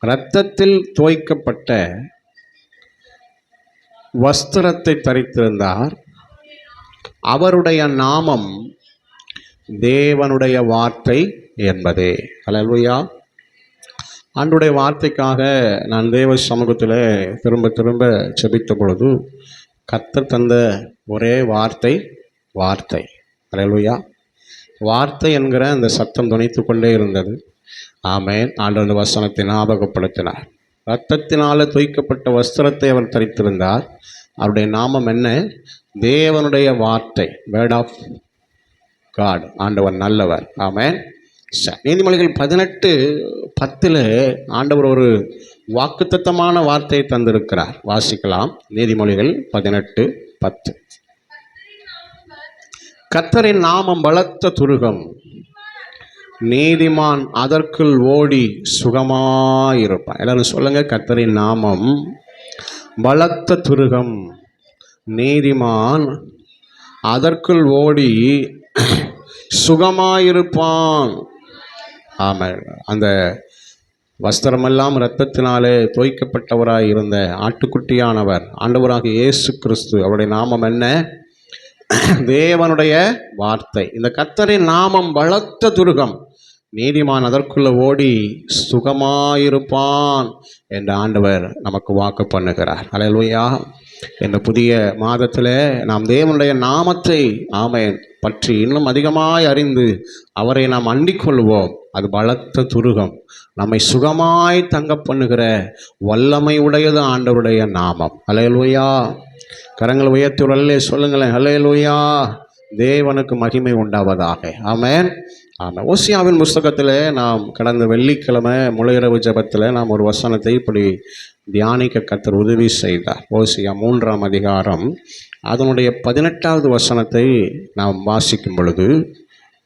இரத்தத்தில் தோய்க்கப்பட்ட வஸ்திரத்தை தரித்திருந்தார். அவருடைய நாமம் தேவனுடைய வார்த்தை என்பதே. அல்லேலூயா. ஆண்டுடைய வார்த்தைக்காக நான் தேவ சமூகத்தில் திரும்ப திரும்ப செபித்த பொழுது கர்த்தர் தந்த ஒரே வார்த்தை வார்த்தை. அல்லேலூயா. வார்த்தை என்கிற அந்த சத்தம் துணித்து கொண்டே இருந்தது. ஆமென். ஆண்டவர் அந்த வசனத்தை ஞாபகப்படுத்தினார். இரத்தத்தினால தோய்க்கப்பட்ட வஸ்திரத்தை அவர் தரித்திருந்தார். அவருடைய நாமம் என்ன? தேவனுடைய வார்த்தை, வேர்ட் ஆஃப் காட். ஆண்டவர் நல்லவர். ஆமென். நீதிமொழிகள் 18:10 ஆண்டவர் ஒரு வாக்குத்தத்தமான வார்த்தையை தந்திருக்கிறார். வாசிக்கலாம். நீதிமொழிகள் 18:10. கர்த்தரின் நாமம் பலத்த துருகம், நீதிமான் அதற்குள் ஓடி சுகமாயிருப்பான். எல்லாரும் சொல்லுங்க, கர்த்தரின் நாமம் பலத்த துருகம், நீதிமான் அதற்குள் ஓடி சுகமாயிருப்பான். ஆமாம். அந்த வஸ்திரமெல்லாம் இரத்தத்தினாலே தோய்க்கப்பட்டவராய் இருந்த ஆட்டுக்குட்டியானவர் ஆண்டவராக இயேசு கிறிஸ்து. அவருடைய நாமம் என்ன? தேவனுடைய வார்த்தை. இந்த கர்த்தரின் நாமம் பலத்த துருகம், நீதிமான் அதற்குள்ள ஓடி சுகமாயிருப்பான் என்ற ஆண்டவர் நமக்கு வாக்கு பண்ணுகிறார். அல்லேலூயா. இந்த புதிய மாதத்தில் நாம் தேவனுடைய நாமத்தை ஆமென் பற்றி இன்னும் அதிகமாய் அறிந்து அவரை நாம் அண்டிக் கொள்வோம். அது பலத்த துருகம், நம்மை சுகமாய் தங்க பண்ணுகிற வல்லமை உடையது ஆண்டவருடைய நாமம். அல்லேலூயா. கரங்களை உயர்த்தி ஒரு அல்லே சொல்லுங்களேன். அல்லேலூயா. தேவனுக்கு மகிமை உண்டாவதாக. ஆமென். ஆமாம். ஓசியாவின் புஸ்தகத்தில் நாம் கடந்த வெள்ளிக்கிழமை முளையிரவு ஜபத்தில் நாம் ஒரு வசனத்தை இப்படி தியானிக்க கர்த்தர் உதவி செய்தார். ஓசியா 3ஆம் அதிகாரம் அதனுடைய 18வது வசனத்தை நாம் வாசிக்கும் பொழுது,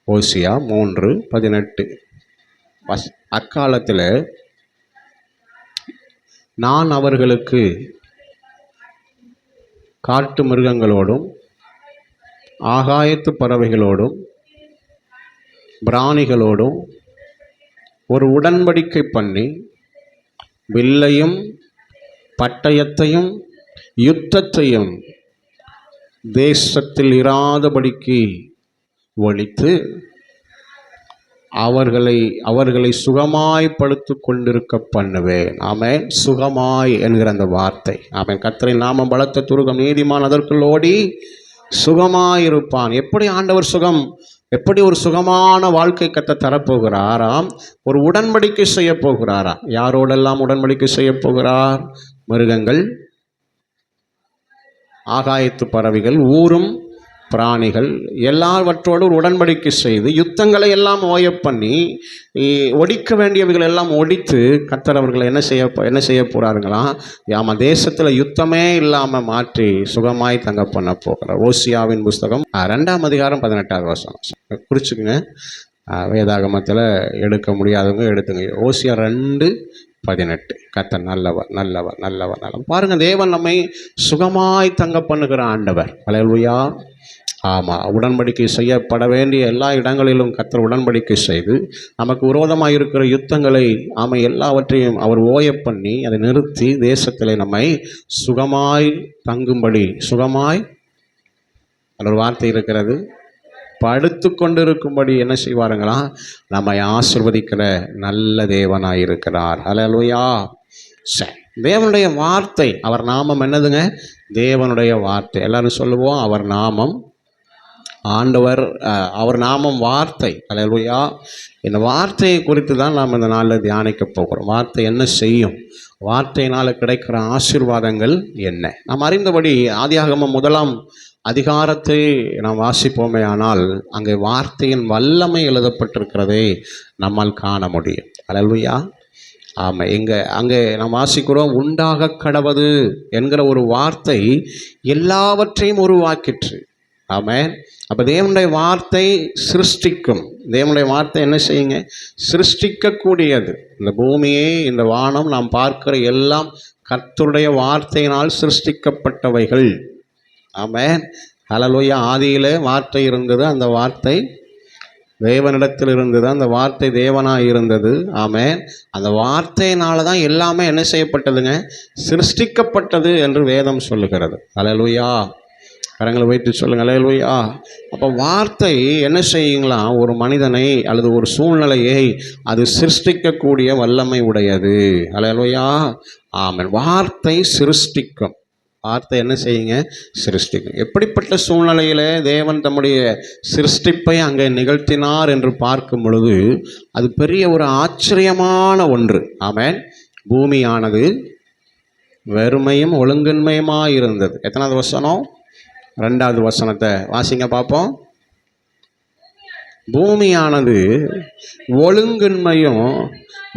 ஓசியா 3:18, அக்காலத்தில் நான் அவர்களுக்கு காட்டு மிருகங்களோடும் ஆகாயத்து பறவைகளோடும் பிராணிகளோடும் ஒரு உடன்படிக்கை பண்ணி வில்லையும் பட்டயத்தையும் யுத்தத்தையும் தேசத்தில் இராதபடிக்கு ஒழித்து அவர்களை சுகமாய் படுத்து கொண்டிருக்க பண்ணுவேன். ஆமென். சுகமாய் என்கிற அந்த வார்த்தை. ஆமென். கர்த்தரின் நாமம் பலத்த துருகம், நீதிமான் அதற்குள் ஓடி சுகமாயிருப்பான். எப்படி ஆண்டவர் சுகம், எப்படி ஒரு சுகமான வாழ்க்கை கர்த்தர் தரப்போகிறாராம்? ஒரு உடன்படிக்கை செய்ய போகிறாராம். யாரோடெல்லாம் உடன்படிக்கை செய்ய போகிறார்? மிருகங்கள், ஆகாயத்து பறவைகள், ஊரும் பிராணிகள் எல்லாவற்றோடு ஒரு உடன்படிக்கை செய்து யுத்தங்களை எல்லாம் ஓய பண்ணி ஒடிக்க வேண்டியவைகள் எல்லாம் ஒடித்து கர்த்தர் அவர்களை என்ன செய்ய போகிறாருங்களாம்? ஆமாம், தேசத்தில் யுத்தமே இல்லாமல் மாற்றி சுகமாய் தங்க பண்ண போகிறார். ஓசியாவின் புஸ்தகம் 2ஆம் அதிகாரம் 18வது வசனம் குறிச்சுக்குங்க. வேதாகமத்தில் எடுக்க முடியாதவங்க எடுத்துங்க. ஓசியா 2:18. கர்த்தர் நல்லவர் நல்லவர் நல்லவர் நல்லவர். பாருங்கள், தேவன் நம்மை சுகமாய் தங்க பண்ணுகிற ஆண்டவர். அல்லேலூயா. ஆமாம். உடன்படிக்கை செய்யப்பட வேண்டிய எல்லா இடங்களிலும் கர்த்தர் உடன்படிக்கை செய்து நமக்கு விரோதமாக இருக்கிற யுத்தங்களை எல்லாவற்றையும் அவர் ஓய பண்ணி அதை நிறுத்தி தேசத்தில் நம்மை சுகமாய் தங்கும்படி, சுகமாய் ஒரு வார்த்தை இருக்கிறது, படுத்து கொண்டிருக்கும்படி என்ன செய்வாருங்களா? நம்மை ஆசீர்வதிக்கிற நல்ல தேவனாயிருக்கிறார். அல்லேலூயா. சரி, தேவனுடைய வார்த்தை. அவர் நாமம் என்னதுங்க? தேவனுடைய வார்த்தை. எல்லாரும் சொல்லுவோம், அவர் நாமம் ஆண்டவர், அவர் நாமம் வார்த்தை. அல்லேலூயா. இந்த வார்த்தையை குறித்து தான் நாம் இந்த நாளில் தியானிக்க போகிறோம். வார்த்தை என்ன செய்யும்? வார்த்தையினால் கிடைக்கிற ஆசீர்வாதங்கள் என்ன? நாம் அறிந்தபடி ஆதியாகமம் 1ஆம் அதிகாரத்தை நாம் வாசிப்போமே ஆனால் அங்கே வார்த்தையின் வல்லமை எழுதப்பட்டிருக்கிறதை நம்மால் காண முடியும். அல்லேலூயா. ஆமாம். அங்கே நாம் வாசிக்கிறோம், உண்டாக கடவது என்கிற ஒரு வார்த்தை எல்லாவற்றையும் உருவாக்கிற்று. ஆமென். அப்போ தேவனுடைய வார்த்தை சிருஷ்டிக்கும். தேவனுடைய வார்த்தை என்ன செய்யுங்க? சிருஷ்டிக்கக்கூடியது. இந்த பூமியை, இந்த வானம், நாம் பார்க்கிற எல்லாம் கர்த்தருடைய வார்த்தையினால் சிருஷ்டிக்கப்பட்டவைகள். ஆமென். ஹல்லேலூயா. ஆதியிலே வார்த்தை இருந்தது, அந்த வார்த்தை தேவனிடத்தில் இருந்தது, அந்த வார்த்தை தேவனாக இருந்தது. ஆமென். அந்த வார்த்தையினால தான் எல்லாமே என்ன செய்யப்பட்டதுங்க? சிருஷ்டிக்கப்பட்டது என்று வேதம் சொல்லுகிறது. அல்லேலூயா. கரங்களை வைத்து சொல்லுங்கள், அல்லேலூயா. அப்போ வார்த்தை என்ன செய்யுங்களாம்? ஒரு மனிதனை அல்லது ஒரு சூழ்நிலையை அது சிருஷ்டிக்கக்கூடிய வல்லமை உடையது. அல்லேலூயா. ஆமென். வார்த்தை சிருஷ்டிக்கும். வார்த்தை என்ன செய்யுங்க? சிருஷ்டிக்கும். எப்படிப்பட்ட சூழ்நிலையில் தேவன் தம்முடைய சிருஷ்டிப்பை அங்கே நிகழ்த்தினார் என்று பார்க்கும் பொழுது அது பெரிய ஒரு ஆச்சரியமான ஒன்று. ஆமென். பூமியானது வெறுமையும் ஒழுங்கின்மையுமாக இருந்தது. எத்தனாவது வசனம்? 2வது வசனத்தை வாசிங்க பார்ப்போம். பூமியானது ஒழுங்கின்மையும்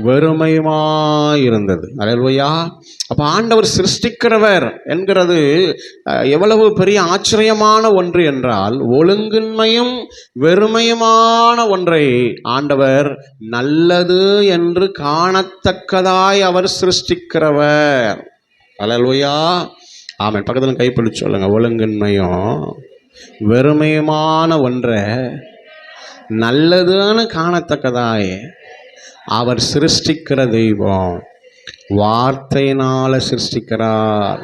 வெறுமையுமாய் இருந்தது. அல்லேலூயா. அப்போ ஆண்டவர் சிருஷ்டிக்கிறவர் என்கிறது எவ்வளவு பெரிய ஆச்சரியமான ஒன்று என்றால், ஒழுங்கின்மையும் வெறுமையுமான ஒன்றை ஆண்டவர் நல்லது என்று காணத்தக்கதாய் அவர் சிருஷ்டிக்கிறவர். அல்லேலூயா. ஆமென். பக்கத்தில் கைப்பிடிச்சு சொல்லுங்க, ஒழுங்கின்மையும் வெறுமையுமான ஒன்றை நல்லதுன்னு காணத்தக்கதாய் அவர் சிருஷ்டிக்கிற தெய்வம். வார்த்தையினால சிருஷ்டிக்கிறார்.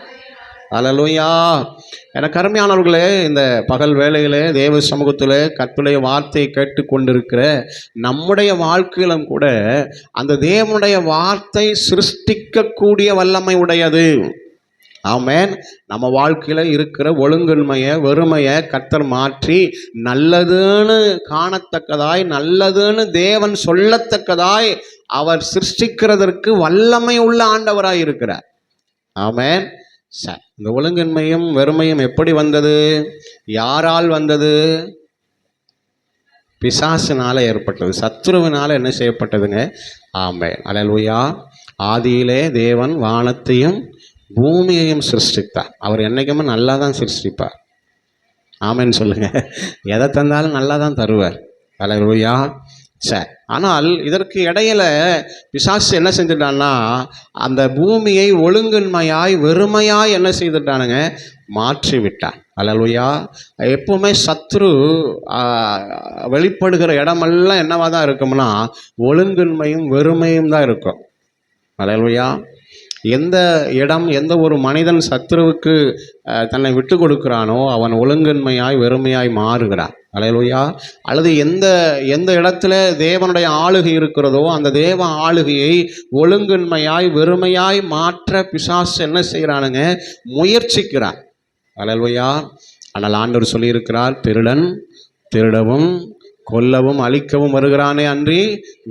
அல்லேலூயா. எனக்கு அருமையானவர்களே, இந்த பகல் வேளையிலே தேவ சமூகத்தில் கர்த்தருடைய வார்த்தையை கேட்டுக்கொண்டிருக்கிற நம்முடைய வாழ்க்கையிலும் கூட அந்த தேவனுடைய வார்த்தை சிருஷ்டிக்கக்கூடிய வல்லமை உடையது. ஆமென். நம்ம வாழ்க்கையில் இருக்கிற ஒழுங்கின்மையை வெறுமையை கர்த்தர் மாற்றி நல்லதுன்னு காணத்தக்கதாய், நல்லதுன்னு தேவன் சொல்லத்தக்கதாய் அவர் சிருஷ்டிக்கிறதற்கு வல்லமை உள்ள ஆண்டவராய் இருக்கிறார். ஆமென். சரி, இந்த ஒழுங்கின்மையும் வெறுமையும் எப்படி வந்தது? யாரால் வந்தது? பிசாசினால ஏற்பட்டது, சத்துருவினால என்ன செய்யப்பட்டதுங்க? ஆமென். அல்லேலூயா. ஆதியிலே தேவன் வானத்தையும் பூமியையும் சிருஷ்டித்தார். அவர் என்றைக்குமே நல்லா தான் சிருஷ்டிப்பார். ஆமென் சொல்லுங்க. எதை தந்தாலும் நல்லா தான் தருவார். அல்லேலூயா. சரி, ஆனால் இதற்கு இடையில பிசாசு என்ன செஞ்சுட்டான்னா, அந்த பூமியை ஒழுங்கின்மையாய் வெறுமையாய் என்ன செய்துட்டானுங்க? மாற்றி விட்டான். அல்லேலூயா. எப்பவுமே சத்ரு வெளிப்படுகிற இடமெல்லாம் என்னவா தான் இருக்கும்னா ஒழுங்கின்மையும் வெறுமையும் தான் இருக்கும். அல்லேலூயா. எந்த இடம், எந்த ஒரு மனிதன் சத்துருவுக்கு தன்னை விட்டு கொடுக்கிறானோ அவன் ஒழுங்கின்மையாய் வெறுமையாய் மாறுகிறான். அல்லேலூயா. அல்லது எந்த இடத்துல தேவனுடைய ஆளுகை இருக்கிறதோ அந்த தேவ ஆளுகையை ஒழுங்கின்மையாய் வெறுமையாய் மாற்ற பிசாசு என்ன செய்கிறானுங்க? முயற்சிக்கிறான். அல்லேலூயா. ஆனால் ஆண்டவர் சொல்லியிருக்கிறார், திருடன் திருடவும் கொல்லவும் அழிக்கவும் வருகிறானே அன்றி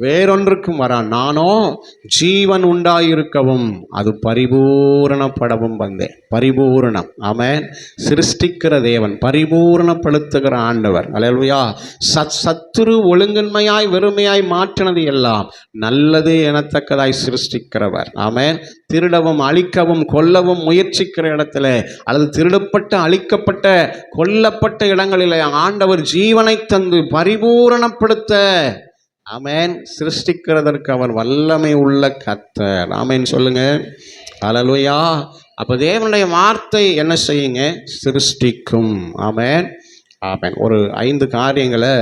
வேறொன்றுக்கும் வரான். நானோ ஜீவன் உண்டாயிருக்கவும் அது பரிபூரணப்படவும் வந்தேன். பரிபூரணம். ஆமென். சிருஷ்டிக்கிற தேவன், பரிபூரணப்படுத்துகிற ஆண்டவர். அல்லேலூயா. சத்துரு ஒழுங்கின்மையாய் வெறுமையாய் மாற்றினது எல்லாம் நல்லது எனத்தக்கதாய் சிருஷ்டிக்கிறவர். ஆமென். திருடவும் அழிக்கவும் கொல்லவும் முயற்சிக்கிற இடத்துல அல்லது திருடப்பட்ட அழிக்கப்பட்ட கொல்லப்பட்ட இடங்களிலே ஆண்டவர் ஜீவனை தந்து பரிபூரணப்படுத்த, ஆமென், சிருஷ்டிக்கிறதற்கு அவர் வல்லமை உள்ள கர்த்தர். ஆமென் சொல்லுங்க. அல்லேலூயா. அப்போ தேவனுடைய வார்த்தை என்ன செய்யுங்க? சிருஷ்டிக்கும். ஆமென். ஆமென். ஒரு 5 காரியங்களை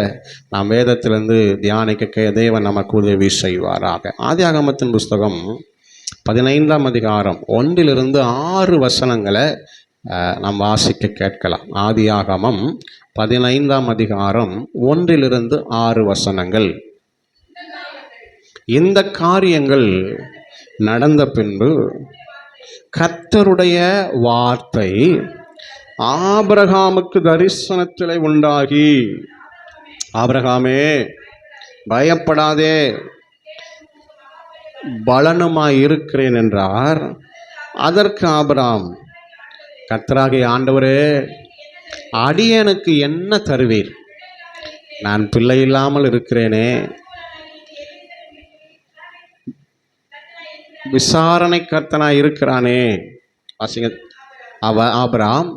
நாம் வேதத்திலிருந்து தியானிக்க தேவன் நமக்கு உதவி செய்வாராக. ஆதியாகமத்தின் புஸ்தகம் 15ஆம் அதிகாரம் 1 6 வசனங்களை நாம் வாசிக்க கேட்கலாம். ஆதியாகமம் 15ஆம் அதிகாரம் 1 6 வசனங்கள். இந்த காரியங்கள் நடந்த பின்பு கர்த்தருடைய வார்த்தை ஆபிரகாமுக்கு தரிசனத்திலே உண்டாகி, ஆபிரகாமே பயப்படாதே, பலனுமாய் இருக்கிறேன் என்றார். அதற்கு ஆபிரகாம், கர்த்தராகிய ஆண்டவரே, அடியனுக்கு என்ன தருவீர்? நான் பிள்ளை இல்லாமல் இருக்கிறேனே. விசாரணை கர்த்தனாய் இருக்கிறானே. வாசிங்க. ஆபிரகாம்,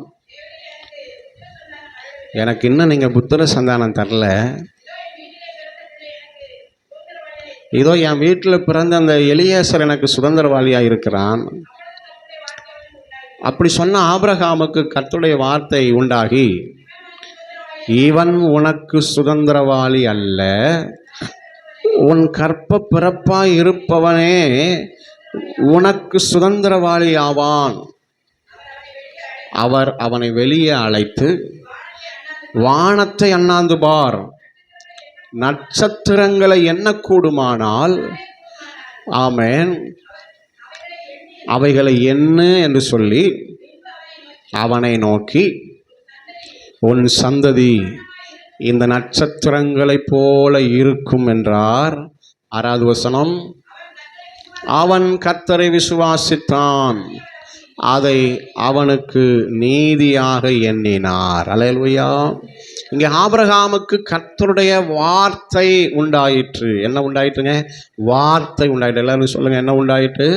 எனக்கு இன்னும் நீங்கள் புத்திர சந்தானம் தரல. இதோ என் வீட்டில் பிறந்த அந்த எலியேசர் எனக்கு சுதந்திரவாளியாக இருக்கிறான். அப்படி சொன்ன ஆபிரகாமுக்கு கர்த்தருடைய வார்த்தை உண்டாகி, இவன் உனக்கு சுதந்திரவாளி அல்ல, உன் கற்ப பிறப்பாய் இருப்பவனே உனக்கு சுதந்திரவாளி ஆவான். அவர் அவனை வெளியே அழைத்து, வானத்தை அண்ணாந்து பார், நட்சத்திரங்களை எண்ணக்கூடுமானால் ஆமென் அவைகளை எண்ணு என்று சொல்லி அவனை நோக்கி, உன் சந்ததி இந்த நட்சத்திரங்களைப் போல இருக்கும் என்றார். 6வது வசனம், அவன் கர்த்தரை விசுவாசித்தான், அதை அவனுக்கு நீதியாக எண்ணினார். அல்லேலூயா. இங்கே ஆபிரகாமுக்கு கர்த்தருடைய வார்த்தை உண்டாயிற்று. என்ன உண்டாயிற்றுங்க? வார்த்தை உண்டாயிற்று. எல்லாரும் சொல்லுங்க, என்ன உண்டாயிற்று?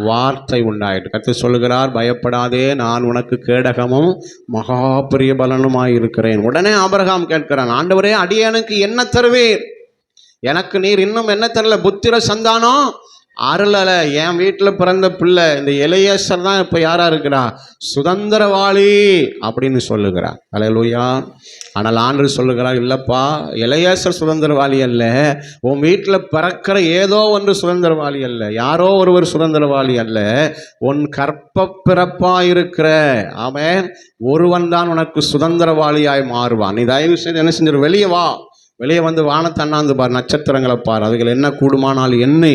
வார்த்தை உண்டாயிற்று. கர்த்தர் சொல்லுகிறார், பயப்படாதே, நான் உனக்கு கேடகமும் மகா பெரிய பலனுமாய் இருக்கிறேன். உடனே ஆபிரகாம் கேட்கிறான், ஆண்டவரே, அடியேனுக்கு என்ன தருவீர்? எனக்கு நீர் இன்னும் என்ன தரல? புத்திர சந்தானம் அருளலை. என் வீட்டில் பிறந்த பிள்ளை இந்த எலியேசர் தான் இப்போ யாரா இருக்கிறா? சுதந்திரவாளி அப்படின்னு சொல்லுகிறார். அல்லேலூயா. ஆனால் ஆண்டவர் சொல்லுகிறார், இல்லப்பா, எலியேசர் சுதந்திரவாளி அல்ல, உன் வீட்டில் பிறக்கிற ஏதோ ஒன்று சுதந்திரவாளி அல்ல, யாரோ ஒருவர் சுதந்திரவாளி அல்ல, உன் கற்ப பிறப்பாயிருக்கிற ஆமென் ஒருவன் தான் உனக்கு சுதந்திரவாளியாய் மாறுவான். நீ தயவு செய்து என்ன செஞ்சிரு, வெளியே வா, வெளியே வந்து வானத்தை அண்ணாந்து பார், நட்சத்திரங்களை பார், அதுகள் என்ன கூடுமானால் என்ன.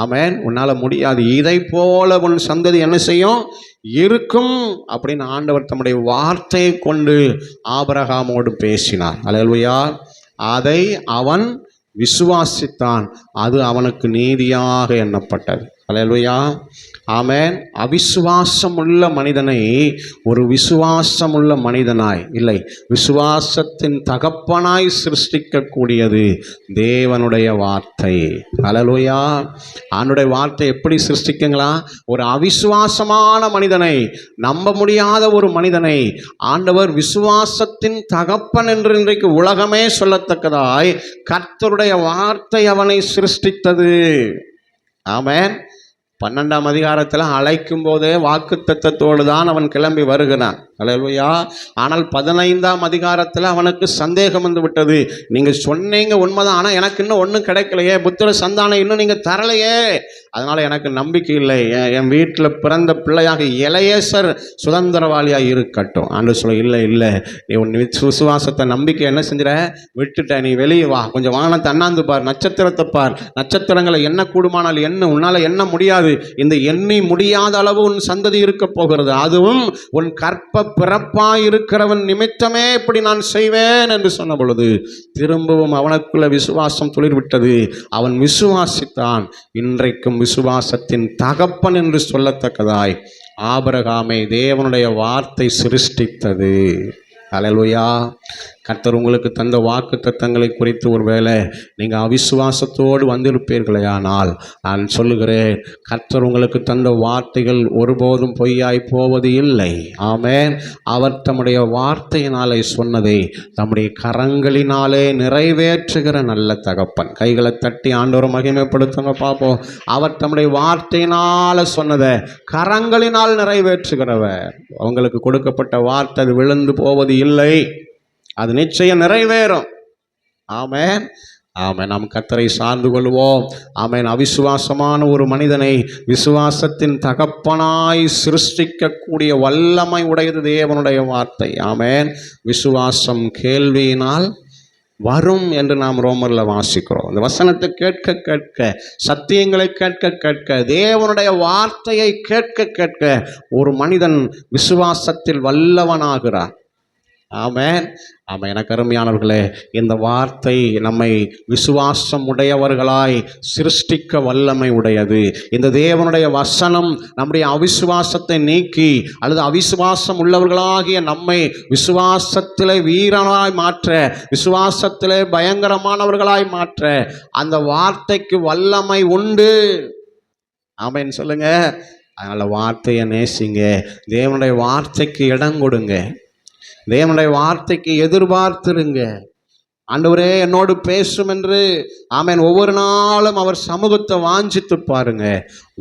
ஆமென். உன்னால் முடியாது, இதை போல உன் சந்ததி என்ன செய்யும்? இருக்கும் அப்படின்னு ஆண்டவர் தம்முடைய வார்த்தையை கொண்டு ஆபிரகாமோடு பேசினார். அல்லேலூயா. அதை அவன் விசுவாசித்தான், அது அவனுக்கு நீதியாக எண்ணப்பட்டது. அல்லேலூயா. ஆமென். அவிசுவாசம் உள்ள மனிதனை ஒரு விசுவாசம் உள்ள மனிதனாய் இல்லை, விசுவாசத்தின் தகப்பனாய் சிருஷ்டிக்கக்கூடியது தேவனுடைய வார்த்தை. அல்லேலூயா. ஆண்டவருடைய வார்த்தை எப்படி சிருஷ்டிக்குங்களா? ஒரு அவிசுவாசமான மனிதனை, நம்ப முடியாத ஒரு மனிதனை ஆண்டவர் விசுவாசத்தின் தகப்பன் என்று இன்றைக்கு உலகமே சொல்லத்தக்கதாய் கர்த்தருடைய வார்த்தை அவனை சிருஷ்டித்தது. ஆமென். 12ஆம் அதிகாரத்தில் அழைக்கும் போதே வாக்குத்தத்தத்தோடு தான் அவன் கிளம்பி வருகிறான். அல்லேலூயா. ஆனால் 15ஆம் அதிகாரத்தில் அவனுக்கு சந்தேகம் வந்து விட்டது. நீங்கள் சொன்னீங்க உண்மைதான், ஆனால் எனக்கு இன்னும் ஒன்றும் கிடைக்கலையே, புத்திர சந்தானம் இன்னும் நீங்கள் தரலையே, அதனால் எனக்கு நம்பிக்கை இல்லை, என் வீட்டில் பிறந்த பிள்ளையாக எலியேசர் சுதந்திரவாளியாக இருக்கட்டும். ஆண்டவர் சொல்ல, இல்லை இல்லை, நீ உன் விசுவாசத்தை நம்பிக்கை என்ன செஞ்சிட விட்டுட்ட, நீ வெளியே வா, கொஞ்சம் வானத்தை அண்ணாந்து பார், நட்சத்திரத்தை பார், நட்சத்திரங்களை எண்ண கூடுமானால் என்ன, உன்னால் எண்ண முடியாது, இந்த எண்ணி முடியாத அளவு உன் சந்ததி இருக்க போகிறது, அதுவும் உன் கற்ப பிறப்பாய் இருக்கிறவன் நிமித்தமே இப்படி நான் செய்வேன் என்று சொன்ன பொழுது திரும்பவும் அவனுக்குள்ள விசுவாசம் துளிர்விட்டது. அவன் விசுவாசித்தான். இன்றைக்கும் விசுவாசத்தின் தகப்பன் என்று சொல்லத்தக்கதாய் ஆபிரகாமை தேவனுடைய வார்த்தை சிருஷ்டித்தது. அல்லேலூயா. கர்த்தர் உங்களுக்கு தந்த வாக்கு தத்தங்களை குறித்து ஒருவேளை நீங்கள் அவிசுவாசத்தோடு வந்திருப்பீர்களே, ஆனால் நான் சொல்லுகிறேன், கர்த்தர் உங்களுக்கு தந்த வார்த்தைகள் ஒருபோதும் பொய்யாய் போவது இல்லை. ஆமென். அவர் தம்முடைய வார்த்தையினாலே சொன்னதை தம்முடைய கரங்களினாலே நிறைவேற்றுகிற நல்ல தகப்பன். கைகளை தட்டி ஆண்டவரை மகிமைப்படுத்துங்க பார்ப்போம். அவர் தம்முடைய வார்த்தையினால் சொன்னதை கரங்களினால் நிறைவேற்றுகிறவர். அவங்களுக்கு கொடுக்கப்பட்ட வார்த்தை அது விழுந்து போவது இல்லை, அது நிச்சயம் நிறைவேறும். ஆமென். ஆமென். நாம் கர்த்தரை சார்ந்து கொள்வோம். ஆமென். அவிசுவாசமான ஒரு மனிதனை விசுவாசத்தின் தகப்பனாய் சிருஷ்டிக்கக்கூடிய வல்லமை உடையது தேவனுடைய வார்த்தை. ஆமென். விசுவாசம் கேள்வியினால் வரும் என்று நாம் ரோமரில் வாசிக்கிறோம். இந்த வசனத்தை கேட்க கேட்க, சத்தியங்களை கேட்க கேட்க, தேவனுடைய வார்த்தையை கேட்க கேட்க ஒரு மனிதன் விசுவாசத்தில் வல்லவனாகிறார். ஆமென். ஆமாம். எனக்கு அருமையானவர்களே, இந்த வார்த்தை நம்மை விசுவாசம் உடையவர்களாய் சிருஷ்டிக்க வல்லமை உடையது. இந்த தேவனுடைய வசனம் நம்முடைய அவிசுவாசத்தை நீக்கி அல்லது அவிசுவாசம் உள்ளவர்களாகிய நம்மை விசுவாசத்திலே வீரனாய் மாற்ற, விசுவாசத்திலே பயங்கரமானவர்களாய் மாற்ற அந்த வார்த்தைக்கு வல்லமை உண்டு. ஆமென் சொல்லுங்க. அதனால் வார்த்தையை நேசிங்க, தேவனுடைய வார்த்தைக்கு இடம் கொடுங்க, தேவனுடைய வார்த்தைக்கு எதிர்பார்த்துருங்க. ஆண்டவரே என்னோடு பேசும் என்று ஆமென் ஒவ்வொரு நாளும் அவர் சமூகத்தை வாஞ்சித்து பாருங்க.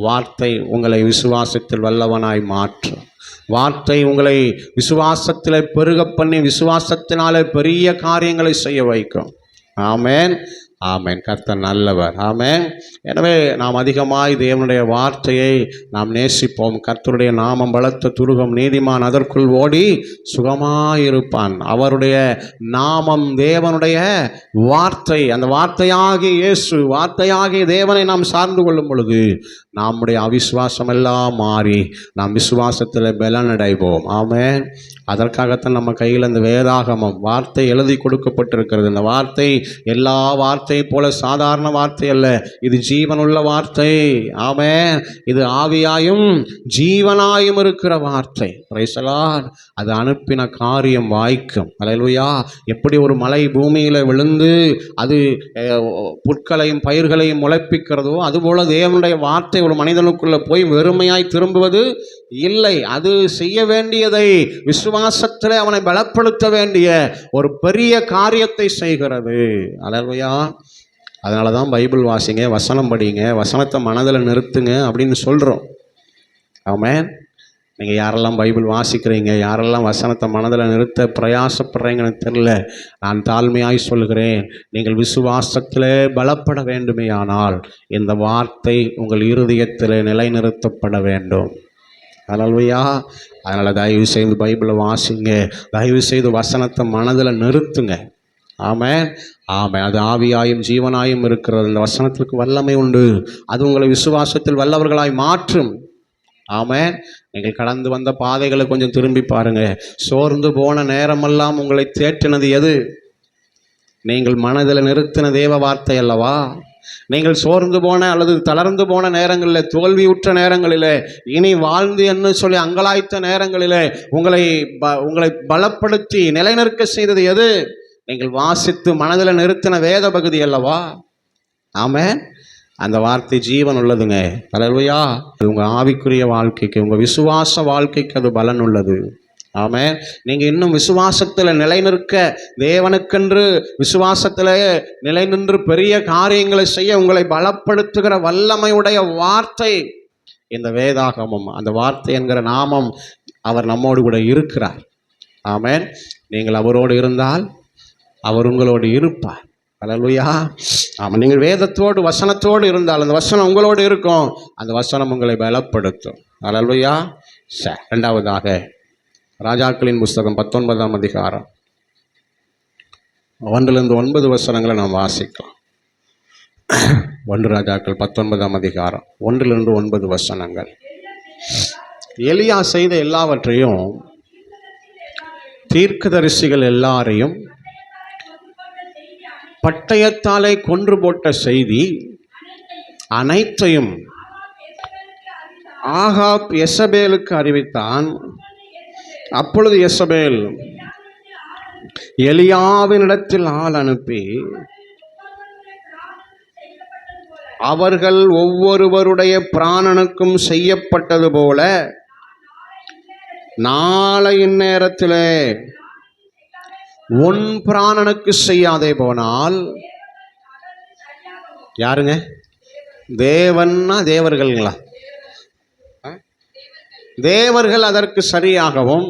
வார்த்தை உங்களை விசுவாசத்தில் வல்லவனாய் மாற்றும். வார்த்தை உங்களை விசுவாசத்தில் பெருக பண்ணி விசுவாசத்தினாலே பெரிய காரியங்களை செய்ய வைக்கும். ஆமென், ஆமென். கர்த்தர் நல்லவர். ஆமென். எனவே நாம் அதிகமாய் தேவனுடைய வார்த்தையை நாம் நேசிப்போம். கர்த்தருடைய நாமம் பலத்த துருகம், நீதிமான் அதற்குள் ஓடி சுகமாயிருப்பான். அவருடைய நாமம் தேவனுடைய வார்த்தை. அந்த வார்த்தையாகிய இயேசு, வார்த்தையாகிய தேவனை நாம் சார்ந்து கொள்ளும் பொழுது நம்முடைய அவிசுவாசம் எல்லாம் மாறி நாம் விசுவாசத்தில் பலனடைவோம். ஆமென். அதற்காகத்தான் நம்ம கையில் அந்த வேதாகமம் வார்த்தை எழுதி கொடுக்கப்பட்டிருக்கிறது. இந்த வார்த்தை எல்லா வார்த்தை போல சாதாரண வார்த்தை அல்ல, இது ஜீவனுள்ள வார்த்தை. ஆமென். இது ஆவியாயும் ஜீவனாயும் இருக்கிற வார்த்தை. Praise the Lord. அது அனுப்பின காரியம் வாய்க்கும். அல்லேலூயா. எப்படி ஒரு மலை பூமியில் விழுந்து அது புற்களையும் பயிர்களையும் முளைப்பிக்கிறதோ, அதுபோல தேவனுடைய வார்த்தை ஒரு மனிதனுக்குள்ள போய் வெறுமையாய் திரும்புவது இல்லை. அது செய்ய வேண்டியதை விசுவாசத்தில் அவனை பலப்படுத்த வேண்டிய ஒரு பெரிய காரியத்தை செய்கிறது. அல்லேலூயா. அதனால தான் பைபிள் வாசிங்க, வசனம் படிங்க, வசனத்தை மனதில் நிறுத்துங்க அப்படின்னு சொல்கிறோம். ஆமென். நீங்கள் யாரெல்லாம் பைபிள் வாசிக்கிறீங்க, யாரெல்லாம் வசனத்தை மனதில் நிறுத்த பிரயாசப்படுறீங்கன்னு தெரியல. நான் தாழ்மையாய் சொல்கிறேன், நீங்கள் விசுவாசத்தில் பலப்பட வேண்டுமேயானால் இந்த வார்த்தை உங்கள் இருதயத்தில் நிலைநிறுத்தப்பட வேண்டும். அல்லேலூயா. அதனால் தயவு செய்து பைபிளை வாசிங்க, தயவு செய்து வசனத்தை மனதில் நிறுத்துங்க. ஆமென், ஆமென். அது ஆவியாயும் ஜீவனாயும் இருக்கிறது. இந்த வசனத்திற்கு வல்லமை உண்டு. அது உங்களை விசுவாசத்தில் வல்லவர்களாய் மாற்றும். ஆமென். நீங்கள் கடந்து வந்த பாதைகளை கொஞ்சம் திரும்பி பாருங்க. சோர்ந்து போன நேரமெல்லாம் உங்களை தேற்றினது எது? நீங்கள் மனதில் நிறுத்தின தேவ வார்த்தை அல்லவா? நீங்கள் சோர்ந்து போன அல்லது தளர்ந்து போன நேரங்களில், தோல்வியுற்ற நேரங்களில், இனி வாழ்ந்து என்று சொல்லி அங்கலாய்த்த நேரங்களில் உங்களை பலப்படுத்தி நிலைநிற்க செய்தது எது? நீங்கள் வாசித்து மனதில் நிறுத்தின வேத பகுதி அல்லவா? ஆமென். அந்த வார்த்தை ஜீவன் உள்ளதுங்க. அல்லேலூயா. அது உங்கள் ஆவிக்குரிய வாழ்க்கைக்கு, உங்கள் விசுவாச வாழ்க்கைக்கு அது பலன் உள்ளது. ஆமென். நீங்கள் இன்னும் விசுவாசத்தில் நிலைநிற்க, தேவனுக்கென்று விசுவாசத்தில் நிலைநின்று பெரிய காரியங்களை செய்ய உங்களை பலப்படுத்துகிற வல்லமையுடைய வார்த்தை இந்த வேதாகமம். அந்த வார்த்தை என்கிற நாமம் அவர் நம்மோடு கூட இருக்கிறார். ஆமென். நீங்கள் அவரோடு இருந்தால் அவர் உங்களோடு இருப்பார். அல்லேலூயா. ஆமாம். நீங்கள் வேதத்தோடு வசனத்தோடு இருந்தால் அந்த வசனம் உங்களோடு இருக்கும். அந்த வசனம் உங்களை பலப்படுத்தும். அல்லேலூயா. இரண்டாவதாக ராஜாக்களின் புஸ்தகம் 19ஆம் அதிகாரம் 1-9 வசனங்களை நாம் வாசிக்கலாம். 1 ராஜாக்கள் 19ஆம் அதிகாரம் 1-9 வசனங்கள். எலியா செய்த எல்லாவற்றையும், தீர்க்கதரிசிகள் எல்லாரையும் பட்டயத்தாலே கொன்று போட்ட செய்தி அனைத்தையும் ஆகாப் யெசபேலுக்கு அறிவித்தான். அப்பொழுது யெசபேல் எலியாவினிடத்தில் ஆள் அனுப்பி, அவர்கள் ஒவ்வொருவருடைய பிராணனுக்கும் செய்யப்பட்டது போல நாளை இந்நேரத்திலே உன் பிராணனுக்கு செய்யாதே போனால், யாருங்க? தேவன்னா தேவர்கள்ங்களா? தேவர்கள் அதற்கு சரியாகவும்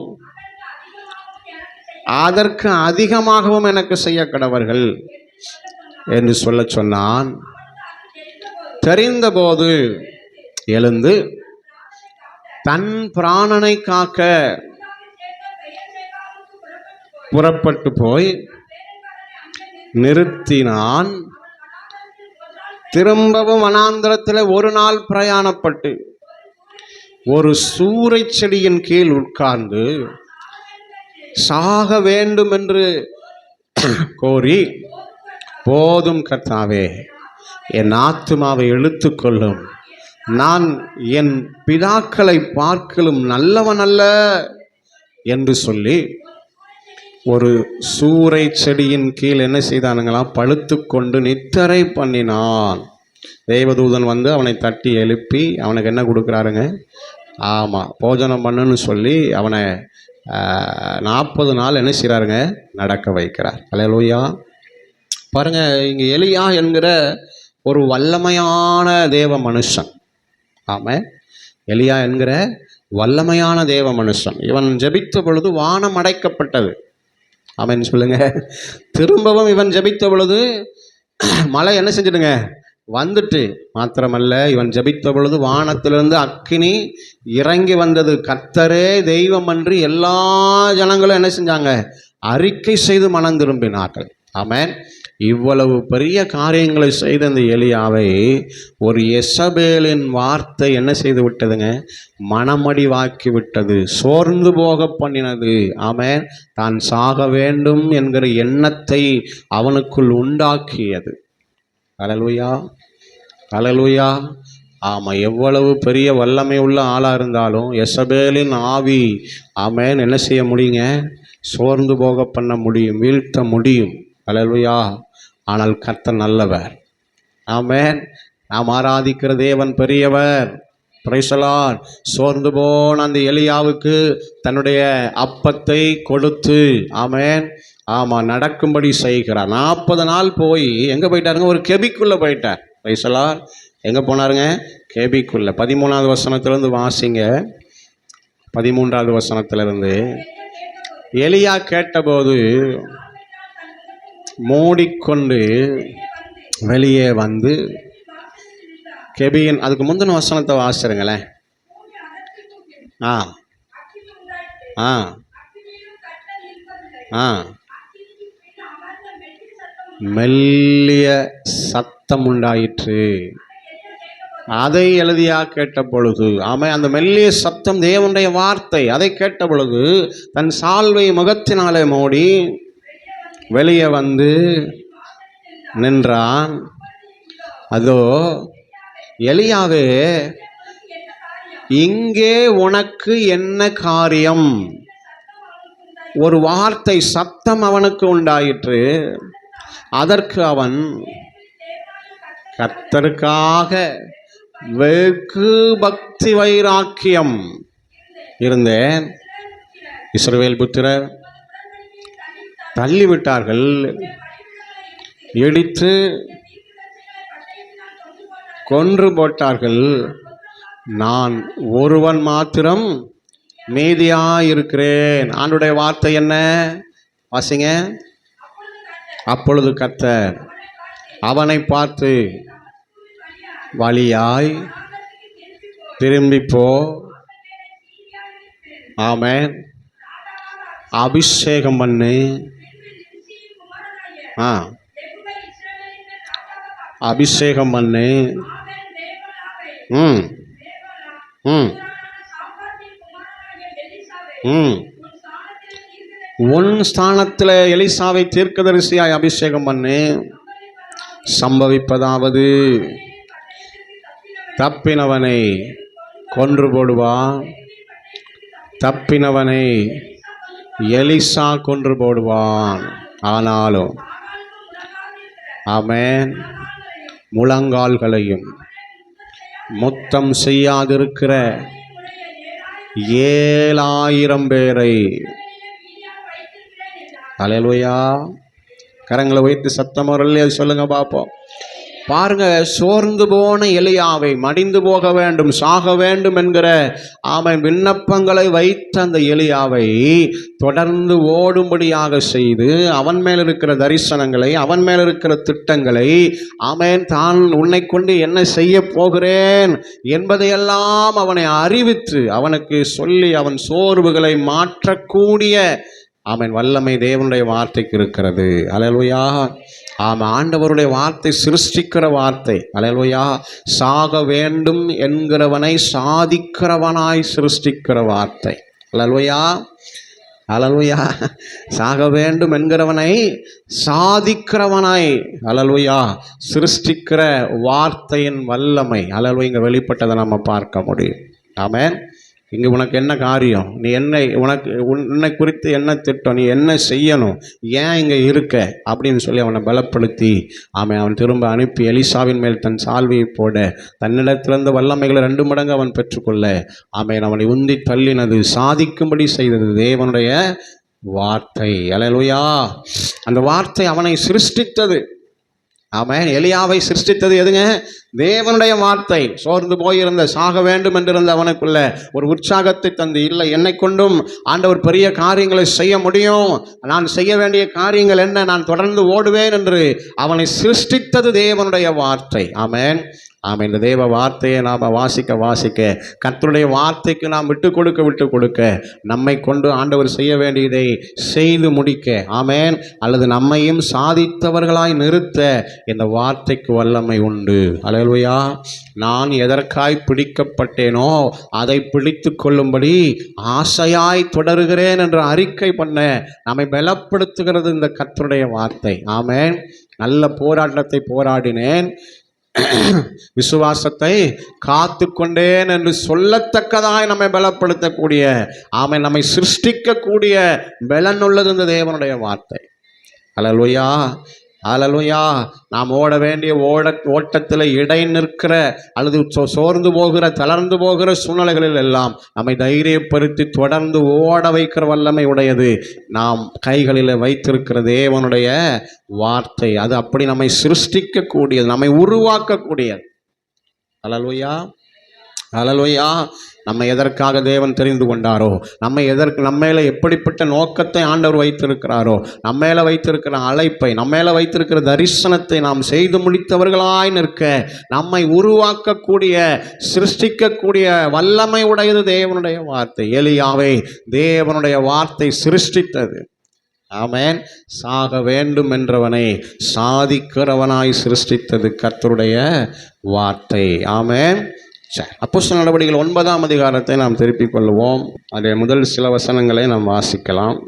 அதற்கு அதிகமாகவும் எனக்கு செய்ய கடவர்கள் என்று சொல்ல சொன்னான். தெரிந்தபோது எழுந்து தன் பிராணனை காக்க புறப்பட்டு போய் நிறுத்தினான். திரும்பவும் வனாந்திரத்தில் ஒரு நாள் பிரயாணப்பட்டு ஒரு சூரை செடியின் கீழ் உட்கார்ந்து சாக வேண்டும் என்று கோரி, போதும் கர்த்தாவே, என் ஆத்துமாவை இழுத்துக்கொள்ளும், நான் என் பிதாக்களை பார்க்கலும் நல்லவன் அல்ல என்று சொல்லி ஒரு சூரை செடியின் கீழ் என்ன செய்தானுங்களாம்? படுத்து கொண்டு நித்திரை பண்ணினான். தேவதூதன் வந்து அவனை தட்டி எழுப்பி அவனுக்கு என்ன கொடுக்குறாருங்க? ஆமாம், போஜனம் பண்ணுன்னு சொல்லி அவனை 40 நாள் என்ன செய்கிறாருங்க? நடக்க வைக்கிறார். அல்லேலூயா. பாருங்க, இங்க எலியா என்கிற ஒரு வல்லமையான தேவ மனுஷன். ஆமாம், எலியா என்கிற வல்லமையான தேவ மனுஷன். இவன் ஜெபித்த பொழுது வானம் அடைக்கப்பட்டது. ஆமென் சொல்லுங்க. திரும்பவும் இவன் ஜெபித்த பொழுது மழை என்ன செஞ்சிடுங்க, வந்துட்டு. மாத்திரமல்ல, இவன் ஜெபித்த பொழுது வானத்திலிருந்து அக்கினி இறங்கி வந்தது. கர்த்தரே தெய்வம் அன்றி எல்லா ஜனங்களும் என்ன செஞ்சாங்க, அறிக்கை செய்து மனம் திரும்பினார்கள். ஆமென். இவ்வளவு பெரிய காரியங்களை செய்த இந்த எலியாவை ஒரு எசபேலின் வார்த்தை என்ன செய்து விட்டதுங்க, மனமடிவாக்கி விட்டது, சோர்ந்து போக பண்ணினது. ஆமென். தான் சாக வேண்டும் என்கிற எண்ணத்தை அவனுக்குள் உண்டாக்கியது. அல்லேலூயா, அல்லேலூயா. ஆமாம், எவ்வளவு பெரிய வல்லமை உள்ள ஆளாக இருந்தாலும் எசபேலின் ஆவி, ஆமென், என்ன செய்ய முடியுங்க, சோர்ந்து போக பண்ண முடியும், வீழ்த்த முடியும். அல்லேலூயா. ஆனால் கர்த்தர் நல்லவர். ஆமென். நாம் ஆராதிக்கிற தேவன் பெரியவர். Praise the Lord. சோர்ந்து போன அந்த எலியாவுக்கு தன்னுடைய அப்பத்தை கொடுத்து, ஆமென், ஆமாம், நடக்கும்படி செய்கிறார். 40 நாள் போய் எங்கே போயிட்டாருங்க, ஒரு கெபிக்குள்ளே போயிட்டார். Praise the Lord. எங்கே போனாருங்க, கெபிக்குள்ளே. 13வது வசனத்திலிருந்து வாசிங்க. 13வது வசனத்திலிருந்து. எலியா கேட்டபோது மூடிக்கொண்டு வெளியே வந்து கெபியின், அதுக்கு முந்தின வசனத்தை வாசிருங்களேன். ஆ ஆ ஆ மெல்லிய சத்தம் உண்டாயிற்று. அதை எழுதியா கேட்ட பொழுது, ஆமாம், அந்த மெல்லிய சத்தம் தேவனுடைய வார்த்தை. அதை கேட்ட பொழுது தன் சால்வை முகத்தினாலே மூடி வெளியே வந்து நின்றான். அதோ, எலியாவே, இங்கே உனக்கு என்ன காரியம்? ஒரு வார்த்தை, சத்தம் அவனுக்கு உண்டாயிற்று. அதற்கு அவன், கர்த்தருக்காக வெகு பக்தி வைராக்கியம் இருந்தேன். இஸ்ரவேல் புத்திரர் தள்ளிவிட்டார்கள், இடித்து கொன்று போட்டார்கள், நான் ஒருவன் மாத்திரம் மீதியாயிருக்கிறேன். ஆண்டுடைய வார்த்தை என்ன வாசிங்க. அப்பொழுது கர்த்தர் அவனை பார்த்து, வழியாய் திரும்பிப்போ, ஆமென், அபிஷேகம் பண்ணு. அபிஷேகம் பண்ணு. ம் ம் ம் உன் ஸ்தானத்தில் எலிசாவை தீர்க்கதரிசியாய் அபிஷேகம் பண்ணு. சம்பவிப்பதாவது, தப்பினவனை கொன்று போடுவான். தப்பினவனை எலிசா கொன்று போடுவான். ஆனாலும், ஆமென், முழங்கால்களையும் முத்தம் செய்யாதிருக்கிற 7000 பேரை, அல்லேலூயா, கரங்களை வைத்து சத்தம் வரலையே சொல்லுங்க பார்ப்போம். பாருங்க, சோர்ந்து போன எலியாவை, மடிந்து போக வேண்டும், சாக வேண்டும் என்கிற ஆமென் விண்ணப்பங்களை வைத்த அந்த எலியாவை தொடர்ந்து ஓடும்படியாக செய்து, அவன் மேல் இருக்கிற தரிசனங்களை, அவன் மேல் இருக்கிற திட்டங்களை, ஆமென், தான் உன்னை கொண்டு என்ன செய்ய போகிறேன் என்பதையெல்லாம் அவனை அறிவித்து, அவனுக்கு சொல்லி, அவன் சோர்வுகளை மாற்றக்கூடிய ஆமென் வல்லமை தேவனுடைய வார்த்தைக்கு இருக்கிறது. அல்லேலூயா. ஆமாம், ஆண்டவருடைய வார்த்தை சிருஷ்டிக்கிற வார்த்தை. அல்லேலூயா. சாக வேண்டும் என்கிறவனை சாதிக்கிறவனாய் சிருஷ்டிக்கிற வார்த்தை. அல்லேலூயா, அல்லேலூயா. சாக வேண்டும் என்கிறவனை சாதிக்கிறவனாய், அல்லேலூயா, சிருஷ்டிக்கிற வார்த்தையின் வல்லமை. அல்லேலூயா, இங்கே வெளிப்பட்டதை நம்ம பார்க்க முடியும். ஆமென். இங்கே உனக்கு என்ன காரியம், நீ என்ன, உன்னை குறித்து என்ன திட்டம், நீ என்ன செய்யணும், ஏன் இங்கே இருக்க அப்படின்னு சொல்லி அவனை பலப்படுத்தி, அவன் திரும்ப அனுப்பி எலிசாவின் மேல் தன் சால்வையை போட, தன்னிடத்திலிருந்த வல்லமைகளை 2 மடங்கு அவன் பெற்றுக்கொள்ள, அவனை உந்தி தள்ளினது, சாதிக்கும்படி செய்தது தேவனுடைய வார்த்தை. அல்லேலூயா. அந்த வார்த்தை அவனை சிருஷ்டித்தது. ஆமென். எலியாவை சிருஷ்டித்தது எதுங்க? தேவனுடைய வார்த்தை. சோர்ந்து போயிருந்த, சாக வேண்டும் என்றிருந்த அவனுக்குள்ள ஒரு உற்சாகத்தை தந்து, இல்லை என்னை கொண்டும் ஆண்டவர் பெரிய காரியங்களை செய்ய முடியும், நான் செய்ய வேண்டிய காரியங்கள் என்ன, நான் தொடர்ந்து ஓடுவேன் என்று அவனை சிருஷ்டித்தது தேவனுடைய வார்த்தை. ஆமென். ஆமென். இந்த தேவ வார்த்தையை நாம் வாசிக்க கர்த்தருடைய வார்த்தைக்கு நாம் விட்டு கொடுக்க நம்மை கொண்டு ஆண்டவர் செய்ய வேண்டியதை செய்து முடிக்க, ஆமென், அல்லது நம்மையும் சாதித்தவர்களாய் நிறுத்த இந்த வார்த்தைக்கு வல்லமை உண்டு. அல்லேலூயா. நான் எதற்காய் பிடிக்கப்பட்டேனோ அதை பிடித்து கொள்ளும்படி ஆசையாய் தொடருகிறேன் என்று அறிக்கை பண்ண நம்மை பலப்படுத்துகிறது இந்த கர்த்தருடைய வார்த்தை. ஆமென். நல்ல போராட்டத்தை போராடினேன், விசுவாசத்தை காத்து கொண்டேன் என்று சொல்லத்தக்கதாய் நம்மை பலப்படுத்தக்கூடிய, ஆமென், நம்மை சிருஷ்டிக்கக்கூடிய பலன் உள்ளது இந்த தேவனுடைய வார்த்தை. அல்லேலூயா, அல்லேலூயா. நாம் ஓட வேண்டிய ஓட்டத்தில் இடை நிற்கிற அல்லது சோர்ந்து போகிற, தளர்ந்து போகிற சூழ்நிலைகளில் எல்லாம் நம்மை தைரியப்படுத்தி தொடர்ந்து ஓட வைக்கிற வல்லமை உடையது நாம் கைகளில் வைத்திருக்கிற தேவனுடைய வார்த்தை. அது அப்படி நம்மை சிருஷ்டிக்கக்கூடியது, நம்மை உருவாக்கக்கூடியது. அல்லேலூயா, அல்லேலூயா. நம்மை எதற்காக தேவன் தெரிந்து கொண்டாரோ, நம்மேல எப்படிப்பட்ட நோக்கத்தை ஆண்டவர் வைத்திருக்கிறாரோ, நம்மேல வைத்திருக்கிற அழைப்பை, நம்மேல வைத்திருக்கிற தரிசனத்தை நாம் செய்து முடித்தவர்களாய் நிற்க நம்மை உருவாக்கக்கூடிய, சிருஷ்டிக்கக்கூடிய வல்லமை உடையது தேவனுடைய வார்த்தை. எலியாவை தேவனுடைய வார்த்தை சிருஷ்டித்தது. ஆமென். சாக வேண்டும் என்றவனை சாதிக்கிறவனாய் சிருஷ்டித்தது கர்த்தருடைய வார்த்தை. ஆமென். அப்போஸ்தலர் நடவடிக்கைகள் 9ஆம் அதிகாரத்தை நாம் திருப்பிக் கொள்வோம். அதே முதல் சில வசனங்களை நாம் வாசிக்கலாம்.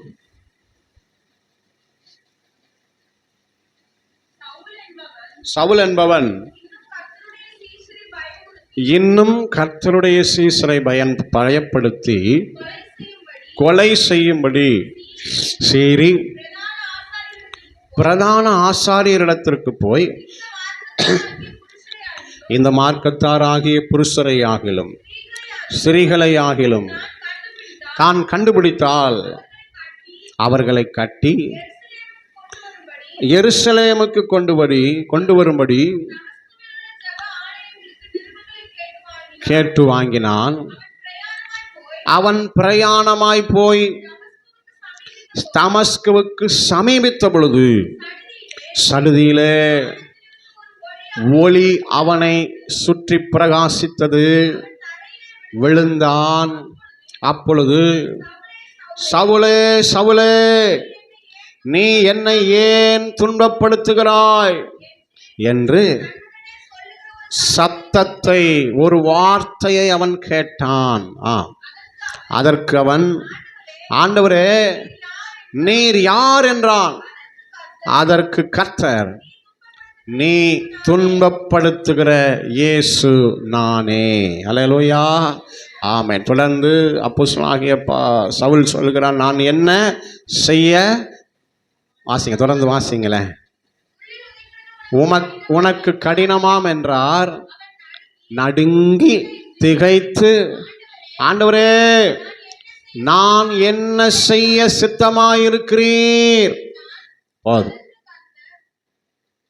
சவுல் என்பவன் இன்னும் கர்த்தருடைய சீசரை பயப்படுத்தி கொலை செய்யும்படி சீறி பிரதான ஆசாரியரிடத்திற்கு போய், இந்த மார்க்கத்தாராகிய புருஷரை ஆகிலும் ஸ்திரீகளை ஆகிலும் தான் கண்டுபிடித்தால் அவர்களை கட்டி எருசலேமுக்கு கொண்டு வரும்படி கேட்டு வாங்கினான். அவன் பிரயாணமாய் போய் தமஸ்குவுக்கு சமீபித்த பொழுது சடுதியிலே ஒளி அவனை சுற்றி பிரகாசித்தது. விழுந்தான். அப்பொழுது, சவுலே, சவுலே, நீ என்னை ஏன் துன்பப்படுத்துகிறாய் என்று சத்தத்தை, ஒரு வார்த்தையை அவன் கேட்டான். அதற்கு அவன், ஆண்டவரே நீர் யார் என்றான். அதற்கு கர்த்தர், நீ துன்பப்படுத்துகிற இயேசு நானே. அல்லேலூயா, ஆமென். தொடர்ந்து அப்போஸ்தலனாகிய சவுல் சொல்கிறான், நான் என்ன செய்ய, வாசிங்க, தொடர்ந்து வாசிங்களேன். உனக்கு கடினமாம் என்றார். நடுங்கி திகைத்து, ஆண்டவரே நான் என்ன செய்ய சித்தமாயிருக்கிறீர். போதும்.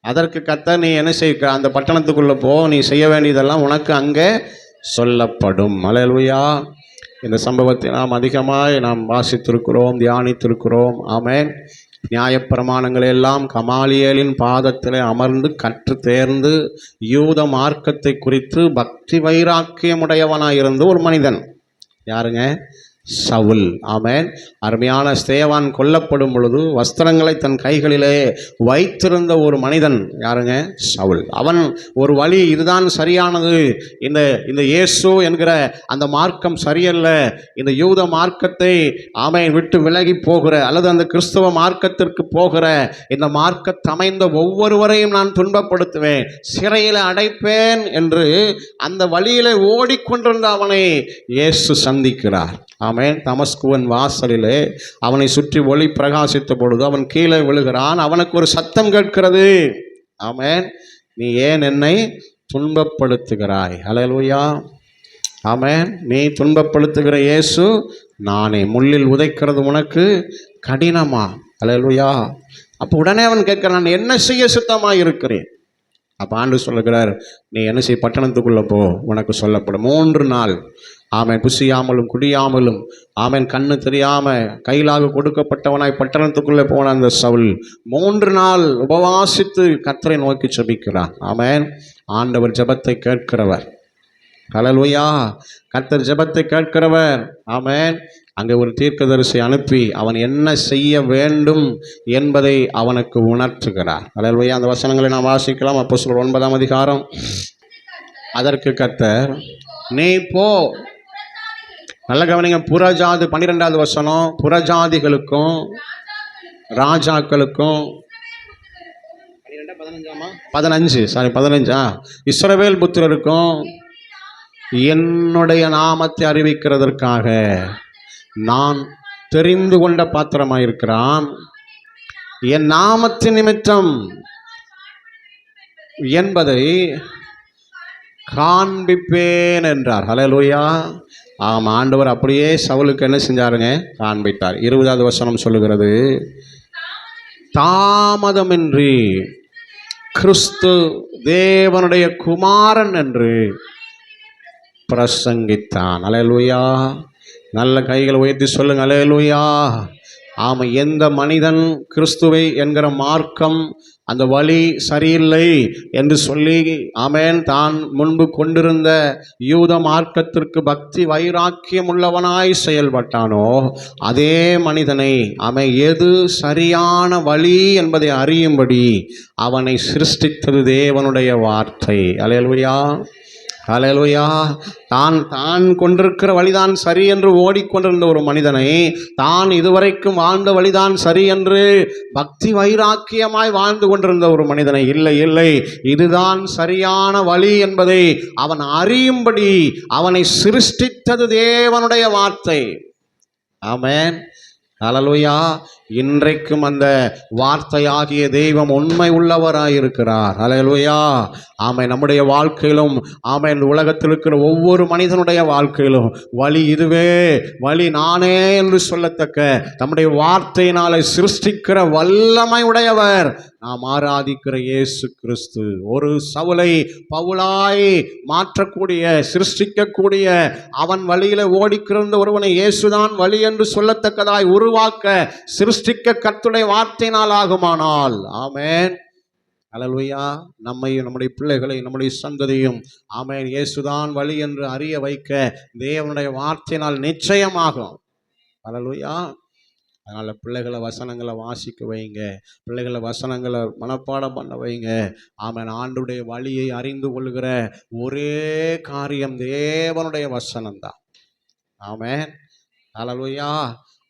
அதற்கு கர்த்தர், நீ என்ன செய்ய, அந்த பட்டணத்துக்குள்ளே போ, நீ செய்ய வேண்டியதெல்லாம் உனக்கு அங்கே சொல்லப்படும். அல்லேலூயா. இந்த சம்பவத்தை நாம் அதிகமாய் வாசித்திருக்கிறோம், தியானித்திருக்கிறோம். ஆமென். நியாயப்பிரமாணங்களை எல்லாம் கமாலியேலின் பாதத்தில் அமர்ந்து கற்று தேர்ந்து யூத மார்க்கத்தை குறித்து பக்தி வைராக்கியமுடையவனாயிருந்த ஒரு மனிதன். யாருங்க? சவுல். ஆமென். அருமையான ஸ்தேவான் கொல்லப்படும் பொழுது வஸ்திரங்களை தன் கைகளிலே வைத்திருந்த ஒரு மனிதன். யாருங்க? சவுல். அவன் ஒரு வழி, இதுதான் சரியானது, இந்த இயேசு என்கிற அந்த மார்க்கம் சரியல்ல, இந்த யூத மார்க்கத்தை ஆமென் விட்டு விலகி போகிற அல்லது அந்த கிறிஸ்தவ மார்க்கத்திற்கு போகிற இந்த மார்க்கத்தமைந்த ஒவ்வொருவரையும் நான் துன்பப்படுத்துவேன், சிறையில் அடைப்பேன் என்று அந்த வழியிலே ஓடிக்கொண்டிருந்த அவனை இயேசு சந்திக்கிறார். ஆமென். தமஸ்குவின் வாசலிலே அவனை சுற்றி ஒளி பிரகாசித்த பொழுது அவன் கீழே விழுகிறான். அவனுக்கு ஒரு சத்தம் கேட்கிறது. ஆமென். நீ ஏன் என்னை துன்பப்படுத்துகிறாய்? அல்லேலூயா, ஆமென். நீ துன்பப்படுத்துகிற இயேசு நானே. முள்ளில் உதைக்கிறது உனக்கு கடினமா? அல்லேலூயா. அப்போ உடனே அவன் கேட்கிறான், நான் என்ன செய்ய சித்தமாக இருக்கிறேன்? அப்போ ஆண்டு சொல்லுகிறார், நீ என்ன செய், பட்டணத்துக்குள்ளே போ, உனக்கு சொல்லப்படும். 3 நாள் ஆமேன் புசியாமலும் குடியாமலும் ஆமேன் கண்ணு தெரியாம கையிலாக கொடுக்கப்பட்டவனாய் பட்டணத்துக்குள்ளே போன அந்த சவுல் 3 நாள் உபவாசித்து கர்த்தரை நோக்கி ஜெபிக்கிறான். ஆமேன். ஆண்டவர் ஜெபத்தை கேட்கிறவர். ஹல்லேலூயா. கர்த்தர் ஜெபத்தை கேட்கிறவர். ஆமேன். அங்கே ஒரு தீர்க்கதரிசி அனுப்பி அவன் என்ன செய்ய வேண்டும் என்பதை அவனுக்கு உணர்த்துகிறார். ஹல்லேலூயா. அந்த வசனங்களை நாம் வாசிக்கலாம். அப்போஸ்தலர் 9ஆம் அதிகாரம். அதற்கு கர்த்தர், நீ போ. நல்ல கவனிங்க, புறஜாதி 12வது வசனம், புறஜாதிகளுக்கும் ராஜாக்களுக்கும் 15 இஸ்ரவேல் புத்திரருக்கும் என்னுடைய நாமத்தை அறிவிக்கிறதற்காக நான் தெரிந்து கொண்ட பாத்திரமாயிருக்கிறான். என் நாமத்தின் நிமித்தம் என்பதை காண்பிப்பேன் என்றார். ஹல்லேலூயா. ஆமாம், ஆண்டவர் அப்படியே சவுலுக்கு என்ன செஞ்சாருங்க? காண்பித்தார். 20வது வசனம் சொல்லுகிறது, தாமதமின்றி கிறிஸ்து தேவனுடைய குமாரன் என்று பிரசங்கித்தான். ஹல்லேலூயா. நல்ல கைகளை உயர்த்தி சொல்லுங்க, ஹல்லேலூயா. ஆமாம், எந்த மனிதன் கிறிஸ்துவை என்கிற மார்க்கம் அந்த வழி சரியில்லை என்று சொல்லி ஆமேன் தான் முன்பு கொண்டிருந்த யூத மார்க்கத்திற்கு பக்தி வைராக்கியம் உள்ளவனாய் செயல்பட்டானோ அதே மனிதனை அவன் எது சரியான வழி என்பதை அறியும்படி அவனை சிருஷ்டித்தது தேவனுடைய வார்த்தை. அல்லேலூயா. ஹல்லேலூயா. தான் கொண்டிருக்கிற வழிதான் சரி என்று ஓடிக்கொண்டிருந்த ஒரு மனிதனை, தான் இதுவரைக்கும் வாழ்ந்த வழிதான் சரி என்று பக்தி வைராக்கியமாய் வாழ்ந்து கொண்டிருந்த ஒரு மனிதனை, இல்லை இதுதான் சரியான வழி என்பதை அவன் அறியும்படி அவனை சிருஷ்டித்தது தேவனுடைய வார்த்தை. ஆமென். ஹல்லேலூயா. இன்றைக்கும் அந்த வார்த்தையாகிய தெய்வம் உண்மை உள்ளவராயிருக்கிறார். ஹல்லேலூயா. ஆமென். நம்முடைய வாழ்க்கையிலும் ஆமென், உலகத்தில் இருக்கிற ஒவ்வொரு மனிதனுடைய வாழ்க்கையிலும் வழி இதுவே, வழி நானே என்று சொல்லத்தக்க நம்முடைய வார்த்தையினாலே சிருஷ்டிக்கிற வல்லமை உடையவர் நாம் ஆராதிக்கிற இயேசு கிறிஸ்து. ஒரு சவுலை பவுலாய் மாற்றக்கூடிய, சிருஷ்டிக்கக்கூடிய, அவன் வழியில ஓடிக்கிருந்த ஒருவனை இயேசுதான் வழி என்று சொல்லத்தக்கதாய் உருவாக்க சிருஷ்டிக்க கர்த்தருடைய வார்த்தையினால் ஆகுமானால், ஆமென். ஹல்லேலூயா. நம்மையும் நம்முடைய பிள்ளைகளையும் நம்முடைய சந்ததியும் ஆமென் இயேசுதான் வழி என்று அறிய வைக்க தேவனுடைய வார்த்தையினால் நிச்சயமாகும். ஹல்லேலூயா. அதனால் பிள்ளைகளை வசனங்களை வாசிக்க வைங்க, பிள்ளைகளை வசனங்களை மனப்பாடம் பண்ண வைங்க. ஆமென். ஆண்டுடைய வழியை அறிந்து கொள்கிற ஒரே காரியம் தேவனுடைய வசனம்தான். ஆமென். ஹல்லேலூயா.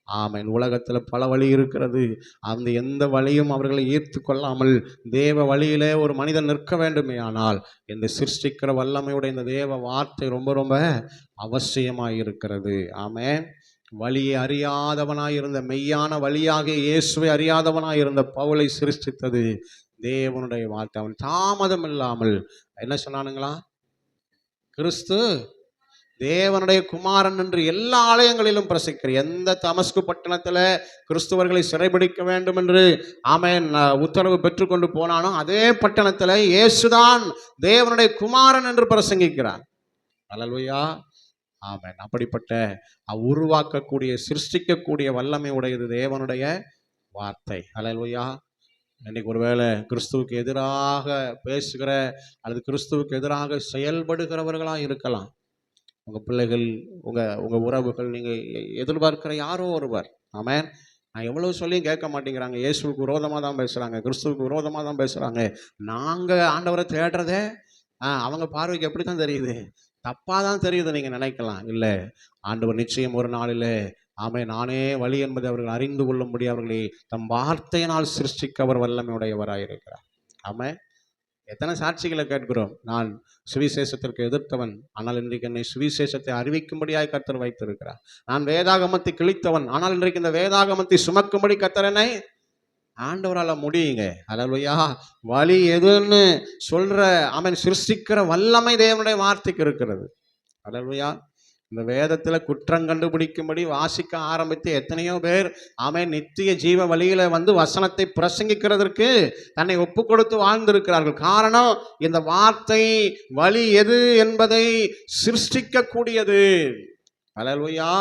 ஆமென். உலகத்தில் பல வழி இருக்கிறது. அந்த எந்த வழியும் அவர்களை ஈர்த்து கொள்ளாமல் தேவ வழியிலே ஒரு மனிதன் நிற்க வேண்டுமே ஆனால் இந்த சிருஷ்டிக்கிற வல்லமையுடைய இந்த தேவ வார்த்தை ரொம்ப ரொம்ப அவசியமாக இருக்கிறது. ஆமென். வழியை அறியாதவனாய் இருந்த, மெய்யான வழியாக இயேசுவை அறியாதவனாய் இருந்த பவுலை சிருஷ்டித்தது தேவனுடைய வார்த்தை. அவன் தாமதம் இல்லாமல் என்ன சொன்னானுங்களா? கிறிஸ்து தேவனுடைய குமாரன் என்று எல்லா ஆலயங்களிலும் பிரசிக்கிற, எந்த தமஸ்கு பட்டணத்தில் கிறிஸ்துவர்களை சிறைபிடிக்க வேண்டும் என்று ஆமென் உத்தரவு பெற்றுக்கொண்டு போனானோ அதே பட்டணத்தில் இயேசுதான் தேவனுடைய குமாரன் என்று பிரசங்கிக்கிறான். ஹல்லேலூயா. ஆமென். அப்படிப்பட்ட உருவாக்கக்கூடிய, சிருஷ்டிக்கக்கூடிய வல்லமை உடையது தேவனுடைய வார்த்தை. ஹல்லேலூயா. இன்னைக்கு ஒருவேளை கிறிஸ்துவுக்கு எதிராக பேசுகிற அல்லது கிறிஸ்துவுக்கு எதிராக செயல்படுகிறவர்களாக இருக்கலாம். உங்கள் பிள்ளைகள், உங்கள் உறவுகள், நீங்கள் எதிர்பார்க்கிற யாரோ ஒருவர். ஆமென். நான் எவ்வளோ சொல்லியும் கேட்க மாட்டேங்கிறாங்க. இயேசுவுக்கு விரோதமாக தான் பேசுகிறாங்க, கிறிஸ்துவுக்கு விரோதமாக தான் பேசுகிறாங்க. நாங்கள் ஆண்டவரை தேடுறதே அவங்க பார்வைக்கு எப்படி தான் தெரியுது? தப்பாக தான் தெரியுது நீங்கள் நினைக்கலாம். இல்லை, ஆண்டவர் நிச்சயம் ஒரு நாளில் ஆமென் நானே வழி என்பதை அவர்கள் அறிந்து கொள்ளும்படி அவர்களை தம் வார்த்தையினால் சிருஷ்டிக்க அவர் வல்லமையுடையவராயிருக்கிறார். ஆமென். எத்தனை சாட்சிகளை கேட்கிறோம்? நான் சுவிசேஷத்திற்கு எதிர்த்தவன், ஆனால் இன்றைக்கு என்னை சுவிசேஷத்தை அறிவிக்கும்படியாய் கர்த்தர் வைத்திருக்கிறார். நான் வேதாகமத்தை கிழித்தவன், ஆனால் இன்றைக்கு இந்த வேதாகமத்தை சுமக்கும்படி கர்த்தர் என்னை ஆண்டவரால் முடியுங்க. ஹல்லேலூயா. வழி எதுன்னு சொல்ற அவன் சிருஷ்டிக்கிற வல்லமை தேவனுடைய வார்த்தைக்கு இருக்கிறது. ஹல்லேலூயா. இந்த வேதத்தில் குற்றம் கண்டுபிடிக்கும்படி வாசிக்க ஆரம்பித்து எத்தனையோ பேர் ஆமென் நித்திய ஜீவ வழியில வந்து வசனத்தை பிரசங்கிக்கிறதற்கு தன்னை ஒப்பு கொடுத்து வாழ்ந்திருக்கிறார்கள். காரணம், இந்த வார்த்தை வழி எது என்பதை சிருஷ்டிக்கக்கூடியது. அல்லேலூயா.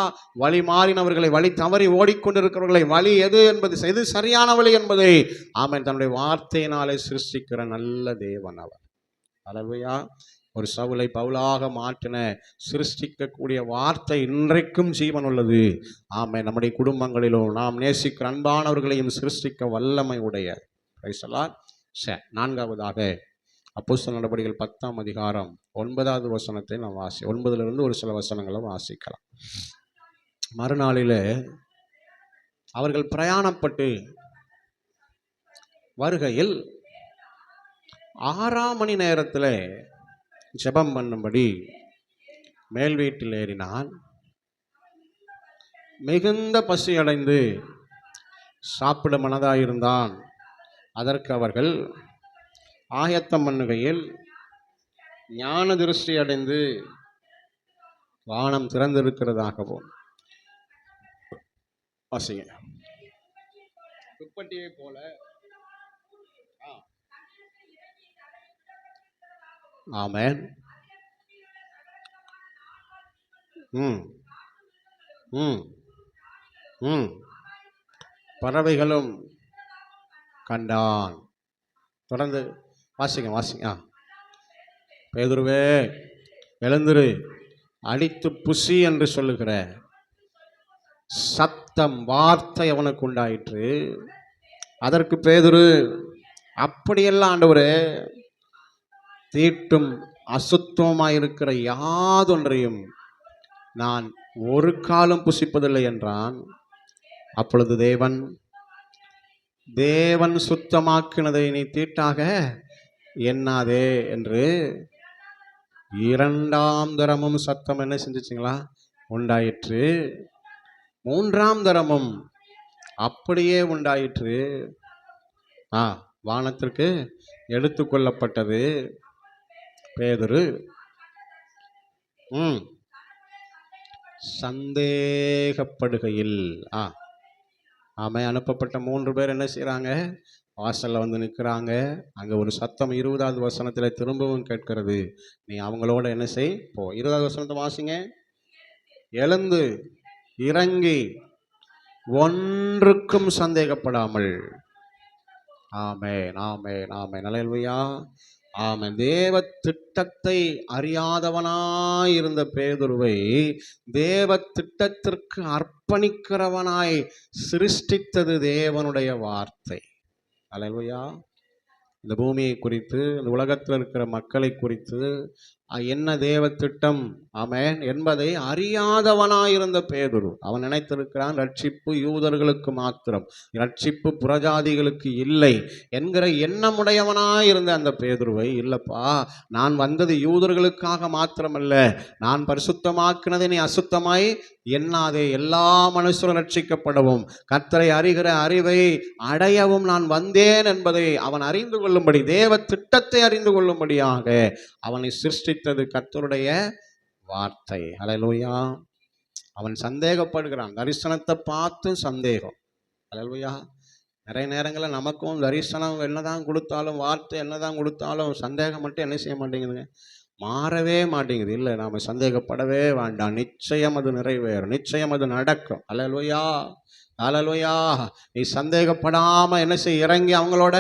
வழி மாறினவர்களை, வழி தவறி ஓடிக்கொண்டிருக்கிறவர்களை வழி எது என்பது, எது சரியான வழி என்பதை ஆமென் தன்னுடைய வார்த்தையினாலே சிருஷ்டிக்கிற நல்ல தேவன் அவர். அல்லேலூயா. ஒரு சவுலை பவுலாக மாற்றின சிருஷ்டிக்கக்கூடிய வார்த்தை இன்றைக்கும் ஜீவன் உள்ளது. ஆமென். நம்முடைய குடும்பங்களிலும் நாம் நேசிக்கிற அன்பானவர்களையும் சிருஷ்டிக்க வல்லமை உடைய. Praise the Lord. நான்காவதாக அப்போஸ்தலர் நடபடிகள் 10ஆம் அதிகாரம் 9வது வசனத்தை நாம் 9லிருந்து ஒரு சில வசனங்களை வாசிக்கலாம். மறுநாளிலே அவர்கள் பிரயாணப்பட்டு வருகையில் 6ஆம் மணி நேரத்தில் ஜெபம் பண்ணும்படி மேல் வீட்டில் ஏறினான். மிகுந்த பசி அடைந்து சாப்பிட மனதாயிருந்தான். அதற்கு அவர்கள் ஆயத்தம் பண்ணுகையில் ஞான திருஷ்டி அடைந்து வானம் திறந்திருக்கிறதாகவும் வாசிங்க. துப்பட்டியை போல ஆமென். பறவைகளும் கண்டான். தொடர்ந்து வாசிங்க. பேதுருவே எழுந்திரு, அடித்து புசி என்று சொல்லுகிற சத்தம், வார்த்தை அவனுக்கு உண்டாயிற்று. அதற்கு பேதுரு, அப்படியெல்லாம் ஆண்டவரே, தீட்டும் அசுத்தமாயிருக்கிற யாதொன்றையும் நான் ஒரு காலம் புசிப்பதில்லை என்றான். அப்பொழுது தேவன் சுத்தமாக்கினதை நீ தீட்டாக எண்ணாதே என்று 2ஆம் தரமும் சத்தம் என்ன செஞ்சுச்சுங்களா உண்டாயிற்று. 3ஆம் தரமும் அப்படியே உண்டாயிற்று. வானத்திற்கு எடுத்துக்கொள்ளப்பட்டது. பேதுரு சந்தேகப்படுகையில் அனுப்பப்பட்ட 3 பேர் என்ன செய்கிறாங்க? வாசலில் வந்து நிற்கிறாங்க. அங்கே ஒரு சத்தம் 20வது வசனத்தில் திரும்பவும் கேட்கிறது. நீ அவங்களோட என்ன செய் போ. 20வது வசனத்தை வாசிங்க. எழுந்து இறங்கி ஒன்றுக்கும் சந்தேகப்படாமல். ஆமென், ஆமென், ஆமென். அல்லேலூயா. ஆமென். தேவ திட்டத்தை அறியாதவனாயிருந்த பேதுருவை தேவ திட்டத்திற்கு அர்ப்பணிக்கிறவனாய் சிருஷ்டித்தது தேவனுடைய வார்த்தை. அல்லேலூயா. இந்த பூமியை குறித்து, இந்த உலகத்தில் இருக்கிற மக்களை குறித்து என்ன தேவ திட்டம் ஆமென் என்பதை அறியாதவனாயிருந்த பேதுரு, அவன் நினைத்திருக்கிறான் ரட்சிப்பு யூதர்களுக்கு மாத்திரம், ரட்சிப்பு புறஜாதிகளுக்கு இல்லை என்கிற எண்ணமுடையவனாயிருந்த அந்த பேதுருவை, இல்லப்பா, நான் வந்தது யூதர்களுக்காக மாத்திரமல்ல, நான் பரிசுத்தமாக்கினதை நீ அசுத்தமாய் எண்ணாதே, எல்லா மனுஷரும் ரட்சிக்கப்படவும் கர்த்தரை அறிகிற அறிவை அடையவும் நான் வந்தேன் என்பதை அவன் அறிந்து கொள்ளும்படி, தேவ திட்டத்தை அறிந்து கொள்ளும்படியாக அவனை சிருஷ்டித்தது கர்த்தருடைய வார்த்தை. அல்லேலூயா. அவன் சந்தேகப்படுகிறான். தரிசனத்தை பார்த்து சந்தேகம். அல்லேலூயா. நிறைய நேரங்களில் நமக்கும் தரிசனம் என்னதான் கொடுத்தாலும், வார்த்தை என்னதான் கொடுத்தாலும் சந்தேகம் மட்டும் என்ன செய்ய மாட்டேங்குதுங்க, மாறவே மாட்டேங்குது. இல்லை, நாம் சந்தேகப்படவே வேண்டாம். நிச்சயம் அது நிறைவேறும், நிச்சயம் அது நடக்கும். அல்லேலூயா, அல்லேலூயா. நீ சந்தேகப்படாமல் என்ன செய்ய, இறங்கி அவங்களோட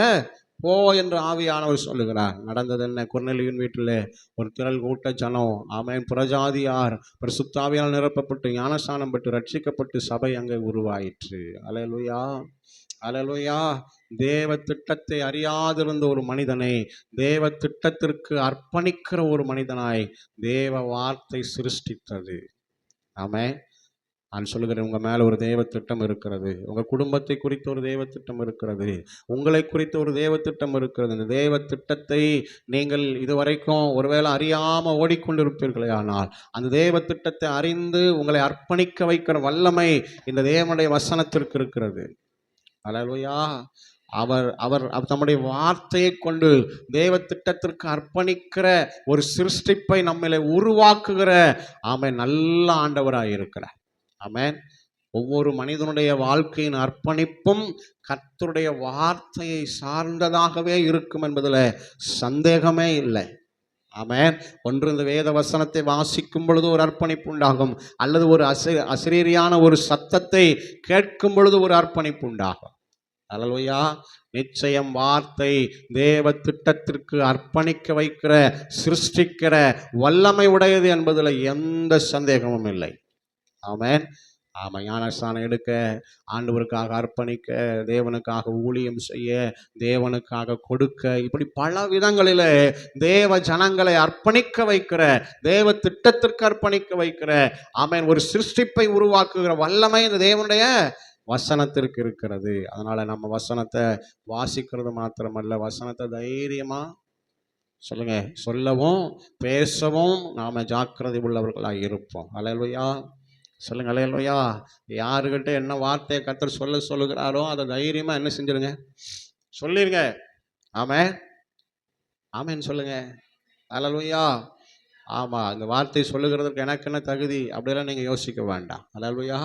போ என்று ஆவியானவர் சொல்லுகிறார். நடந்தது என்ன? கொர்நேலியுவின் வீட்டில் ஒரு திரள் கூட்ட ஜனம் ஆமென் புறஜாதியார் பரிசுத்த ஆவியால் நிரப்பப்பட்டு ஞானஸ்நானம் பெற்று ரட்சிக்கப்பட்டு சபை அங்கே உருவாயிற்று. அல்லேலூயா, அல்லேலூயா. தேவ திட்டத்தை அறியாதிருந்த ஒரு மனிதனை தேவ திட்டத்திற்கு அர்ப்பணிக்கிற ஒரு மனிதனாய் தேவ வார்த்தை சிருஷ்டித்தது. ஆமென். நான் சொல்லுகிறேன், உங்கள் மேலே ஒரு தேவ திட்டம் இருக்கிறது. உங்கள் குடும்பத்தை குறித்த ஒரு தேவ திட்டம் இருக்கிறது. உங்களை குறித்த ஒரு தேவ திட்டம் இருக்கிறது. இந்த தேவ திட்டத்தை நீங்கள் இதுவரைக்கும் ஒருவேளை அறியாமல் ஓடிக்கொண்டிருப்பீர்களே, ஆனால் அந்த தேவ திட்டத்தை அறிந்து உங்களை அர்ப்பணிக்க வைக்கிற வல்லமை இந்த தேவனுடைய வசனத்திற்கு இருக்கிறது. அல்லேலூயா. அவர் அவர் தம்முடைய வார்த்தையை கொண்டு தேவ திட்டத்திற்கு அர்ப்பணிக்கிற ஒரு சிருஷ்டிப்பை நம்மளை உருவாக்குகிற நல்ல ஆண்டவராக இருக்கிறார். ஆமென். ஒவ்வொரு மனிதனுடைய வாழ்க்கையின் அர்ப்பணிப்பும் கர்த்தருடைய வார்த்தையை சார்ந்ததாகவே இருக்கும் என்பதில் சந்தேகமே இல்லை. ஆமென். ஒன்று இந்த வேத வசனத்தை வாசிக்கும் பொழுது ஒரு அர்ப்பணிப்பு உண்டாகும், அல்லது ஒரு அசரீரியான ஒரு சத்தத்தை கேட்கும் பொழுது ஒரு அர்ப்பணிப்பு உண்டாகும். அல்லேலூயா. நிச்சயம் வார்த்தை தேவ திட்டத்திற்கு அர்ப்பணிக்க வைக்கிற, சிருஷ்டிக்கிற வல்லமை உடையது என்பதில் எந்த சந்தேகமும் இல்லை. ஆமென். ஞானஸ்தானம் எடுக்க, ஆண்டவருக்காக அர்ப்பணிக்க, தேவனுக்காக ஊழியம் செய்ய, தேவனுக்காக கொடுக்க, இப்படி பல விதங்களில் தேவ ஜனங்களை அர்ப்பணிக்க வைக்கிற, தேவ திட்டத்திற்கு அர்ப்பணிக்க வைக்கிற ஒரு சிருஷ்டிப்பை உருவாக்குகிற வல்லமை இந்த தேவனுடைய வசனத்திற்கு இருக்கிறது. அதனால நம்ம வசனத்தை வாசிக்கிறது மாத்திரமல்ல, வசனத்தை தைரியமா சொல்லுங்க, சொல்லவும் பேசவும் நாம ஜாக்கிரதை உள்ளவர்களாக இருப்போம். அல்லேலூயா. சொல்லுங்க அல்லேலூயா. யாருக்கிட்ட என்ன வார்த்தையை கர்த்தர் சொல்லுகிறாரோ அதை தைரியமா என்ன செஞ்சிருங்க, சொல்லிருங்க. ஆமென். ஆமென் சொல்லுங்க. அல்லேலூயா. இந்த வார்த்தை சொல்லுகிறதுக்கு எனக்கு என்ன தகுதி அப்படியெல்லாம் நீங்க யோசிக்க வேண்டாம். அல்லேலூயா.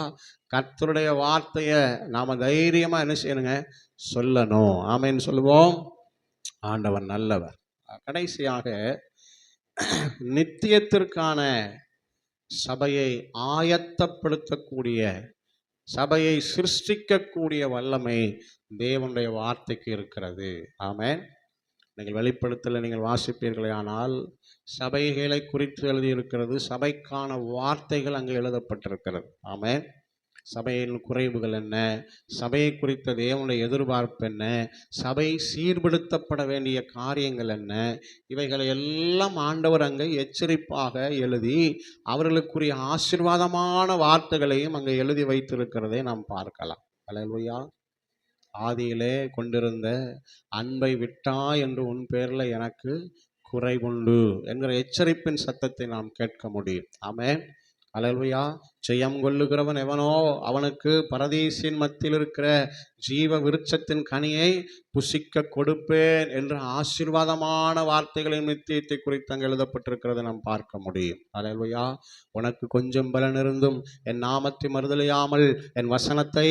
கர்த்தருடைய வார்த்தையை நாம தைரியமா என்ன செய்யணுங்க, சொல்லணும். ஆமென் சொல்லுவோம். ஆண்டவர் நல்லவர். கடைசியாக நித்தியத்திற்கான சபையை ஆயத்தப்படுத்தக்கூடிய, சபையை சிருஷ்டிக்கக்கூடிய வல்லமை தேவனுடைய வார்த்தைக்கு இருக்கிறது. ஆமென். நீங்கள் வெளிப்படுத்தல நீங்கள் வாசிப்பீர்களே ஆனால் சபைகளை குறித்து எழுதியிருக்கிறது, சபைக்கான வார்த்தைகள் அங்கே எழுதப்பட்டிருக்கிறது. ஆமென். சபையின் குறைவுகள் என்ன, சபையை குறித்த தேவனுடைய எதிர்பார்ப்பு என்ன, சபை சீர்படுத்தப்பட வேண்டிய காரியங்கள் என்ன, இவைகளை எல்லாம் ஆண்டவர் அங்கே எச்சரிப்பாக எழுதி அவர்களுக்குரிய ஆசீர்வாதமான வார்த்தைகளையும் அங்கே எழுதி வைத்திருக்கிறதை நாம் பார்க்கலாம். அல்லேலூயா. ஆதியிலே கொண்டிருந்த அன்பை விட்டா என்று உன் பேரில் எனக்கு குறைவுண்டு என்கிற எச்சரிப்பின் சத்தத்தை நாம் கேட்க முடியும். ஆமென். அல்லேலூயா. ஜெயம் கொள்ளுகிறவன் எவனோ அவனுக்கு பரதீசின் மத்தியில் இருக்கிற ஜீவ விருட்சத்தின் கனியை புசிக்க கொடுப்பேன் என்ற ஆசீர்வாதமான வார்த்தைகளின் நித்தியத்தை குறித்து அங்கே எழுதப்பட்டிருக்கிறதை நாம் பார்க்க முடியும். அல்லேலூயா. உனக்கு கொஞ்சம் பலன் இருந்தும் என் நாமத்தை மறுதலியாமல் என் வசனத்தை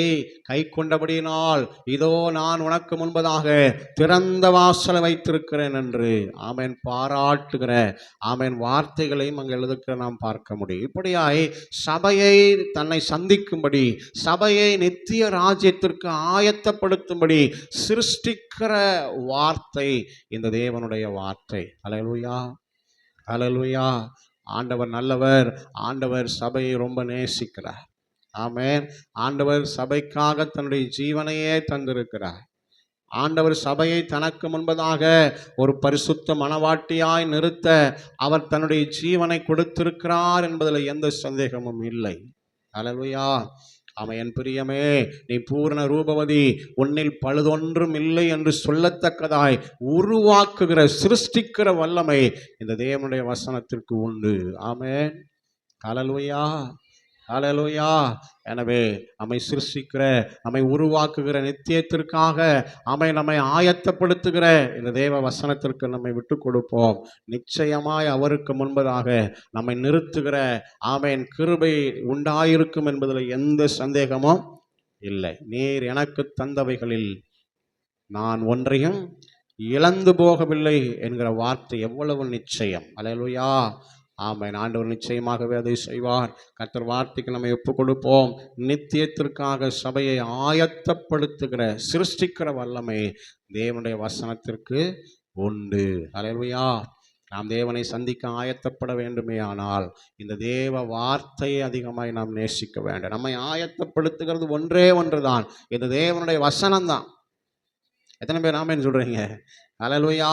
கை கொண்டபடியினால் இதோ நான் உனக்கு முன்பதாக திறந்த வாசலை வைத்திருக்கிறேன் என்று ஆமென் பாராட்டுகிற வார்த்தைகளையும் அங்கே எழுதுகிற நாம் பார்க்க முடியும். இப்படியாய் சபையை தன்னை சந்திக்கும்படி, சபையை நித்திய ராஜ்யத்திற்கு ஆயத்தப்படுத்தும்படி சிருஷ்டிக்கிற வார்த்தை இந்த தேவனுடைய வார்த்தை. அல்லேலூயா. அல்லேலூயா. ஆண்டவர் நல்லவர். ஆண்டவர் சபையை ரொம்ப நேசிக்கிறார். ஆமென். ஆண்டவர் சபைக்காக தன்னுடைய ஜீவனையே தந்திருக்கிறார். ஆண்டவர் சபையை தனக்கு முன்பதாக ஒரு பரிசுத்த மணவாட்டியாய் நிறுத்த அவர் தன்னுடைய ஜீவனை கொடுத்திருக்கிறார் என்பதில் எந்த சந்தேகமும் இல்லை. அல்லேலூயா. என் பிரியமே, நீ பூர்ண ரூபவதி, உன்னில் பழுதொன்றும் இல்லை என்று சொல்லத்தக்கதாய் உருவாக்குகிற, சிருஷ்டிக்கிற வல்லமை இந்த தேவனுடைய வசனத்திற்கு உண்டு. ஆமென். அல்லேலூயா. அல்லேலூயா. எனவே நம்மை சிருஷ்டிக்கிற, நம்மை உருவாக்குகிற, நித்தியத்திற்காக நம்மை ஆயத்தப்படுத்துகிற இந்த தேவ வசனத்திற்கு நம்மை விட்டு கொடுப்போம். நிச்சயமாய் அவருக்கு முன்பதாக நம்மை நிறுத்துகிற கிருபை உண்டாயிருக்கும் என்பதில் எந்த சந்தேகமும் இல்லை. நீர் எனக்கு தந்தவைகளில் நான் ஒன்றையும் இழந்து போகவில்லை என்கிற வார்த்தை எவ்வளவு நிச்சயம். அல்லேலூயா. ஆண்டவர் நிச்சயமாகவே அதை செய்வார். கர்த்தர் வார்த்தைக்கு நம்ம ஒப்பு கொடுப்போம். நித்தியத்திற்காக சபையை ஆயத்தப்படுத்துகிற, சிருஷ்டிக்கிற வல்லமை தேவனுடைய வசனத்திற்கு உண்டு. அல்லேலூயா. நாம் தேவனை சந்திக்க ஆயத்தப்பட வேண்டுமே ஆனால் இந்த தேவ வார்த்தையை அதிகமாய் நாம் நேசிக்க வேண்டும். நம்மை ஆயத்தப்படுத்துகிறது ஒன்றே ஒன்றுதான், இந்த தேவனுடைய வசனம்தான். எத்தனை பேர் ஆமென் சொல்றீங்க? அல்லேலூயா.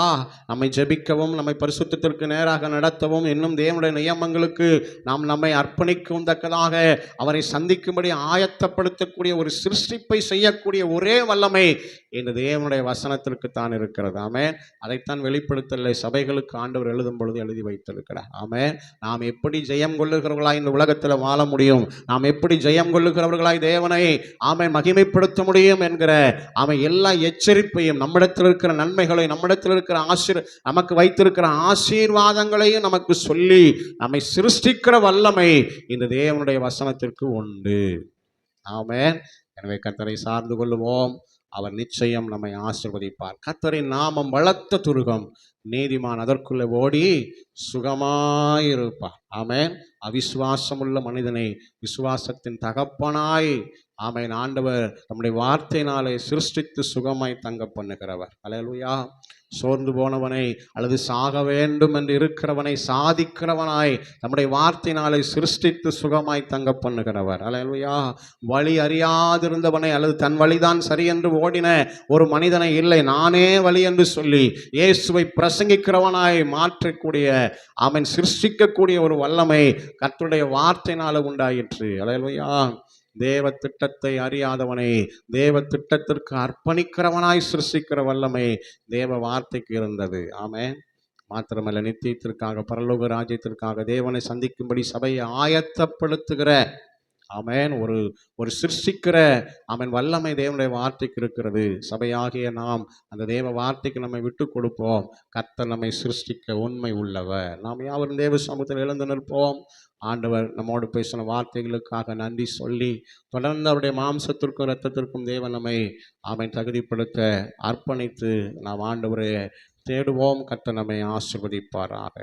நம்மை ஜெபிக்கவும், நம்மை பரிசுத்தத்திற்கு நேராக நடத்தவும், இன்னும் தேவனுடைய நியமங்களுக்கு நாம் நம்மை அர்ப்பணிக்கும் தக்கதாக அவரை சந்திக்கும்படி ஆயத்தப்படுத்தக்கூடிய ஒரு சிருஷ்டிப்பை செய்யக்கூடிய ஒரே வல்லமை இந்த தேவனுடைய வசனத்திற்கு தான் இருக்கிறது. ஆமென். அதைத்தான் வெளிப்படுத்தலை சபைகளுக்கு ஆண்டவர் எழுதும் பொழுது எழுதி வைத்திருக்கிறார். ஆமென். நாம் எப்படி ஜெயம் கொள்ளுகிறவர்களாய் இந்த உலகத்தில் வாழ முடியும், நாம் எப்படி ஜெயம் கொள்ளுகிறவர்களாய் தேவனை ஆமென் மகிமைப்படுத்த முடியும் என்கிற ஆமென் எல்லா எச்சரிப்பையும், நம்மிடத்தில் இருக்கிற நன்மைகளை, நம்மிடத்தில் இருக்கிற நமக்கு வைத்திருக்கிற ஆசீர்வாதங்களையும் நமக்கு சொல்லி நம்மை சிருஷ்டிக்கிற வல்லமை இந்த தேவனுடைய வசனத்திற்கு உண்டு. ஆமென். எனவே கர்த்தரை சார்ந்து கொள்ளுவோம். அவர் நிச்சயம் நம்மை ஆசீர்வதிப்பார். கர்த்தரின் நாமம் பலத்த துருகம், நீதிமான் அதற்குள்ளே ஓடி சுகமாயிருப்பார். ஆமென். அவிசுவாசமுள்ள மனிதனை விசுவாசத்தின் தகப்பனாய் ஆமென் ஆண்டவர் நம்முடைய வார்த்தையினாலே சிருஷ்டித்து சுகமாய் தங்க பண்ணுகிறவர். அல்லேலூயா. சோர்ந்து போனவனை அல்லது சாக வேண்டும் என்று இருக்கிறவனை சாதிக்கிறவனாய் நம்முடைய வார்த்தையினாலே சிருஷ்டித்து சுகமாய் தங்க பண்ணுகிறவர். அல்லேலூயா. வழி அறியாதிருந்தவனை அல்லது தன் வழிதான் சரி என்று ஓடின ஒரு மனிதனை இல்லை, நானே வழி என்று சொல்லி இயேசுவை பிரசங்கிக்கிறவனாய் மாற்றக்கூடிய அவன் சிருஷ்டிக்கக்கூடிய ஒரு வல்லமை கர்த்தருடைய வார்த்தையினால உண்டாயிற்று. அல்லேலூயா. தேவ திட்டத்தை அறியாதவனை தேவ திட்டத்திற்கு அர்ப்பணிக்கிறவனாய் சிருஷ்டிக்கிற வல்லமை தேவ வார்த்தைக்கு இருந்தது. ஆமென். மாத்திரமல்ல, நித்தியத்திற்காக பரலோக ராஜ்யத்திற்காக தேவனை சந்திக்கும்படி சபையை ஆயத்தப்படுத்துகிற ஆமென் ஒரு சிருஷ்டிக்கிற அவன் வல்லமை தேவனுடைய வார்த்தைக்கு இருக்கிறது. சபையாகிய நாம் அந்த தேவ வார்த்தைக்கு நம்மை விட்டு கொடுப்போம். கர்த்தர் நம்மை சிருஷ்டிக்க உண்மை உள்ளவர். நாம் யாவரும் தேவ சமூகத்தில் எழுந்து நிற்போம். ஆண்டவர் நம்மோடு பேசின வார்த்தைகளுக்காக நன்றி சொல்லி தொடர்ந்து அவருடைய மாம்சத்திற்கும் இரத்தத்திற்கும் தேவன் நம்மை அவன் தகுதிப்படுத்த அர்ப்பணித்து நாம் ஆண்டவரை தேடுவோம். கர்த்தர் நம்மை ஆசீர்வதிப்பாராக.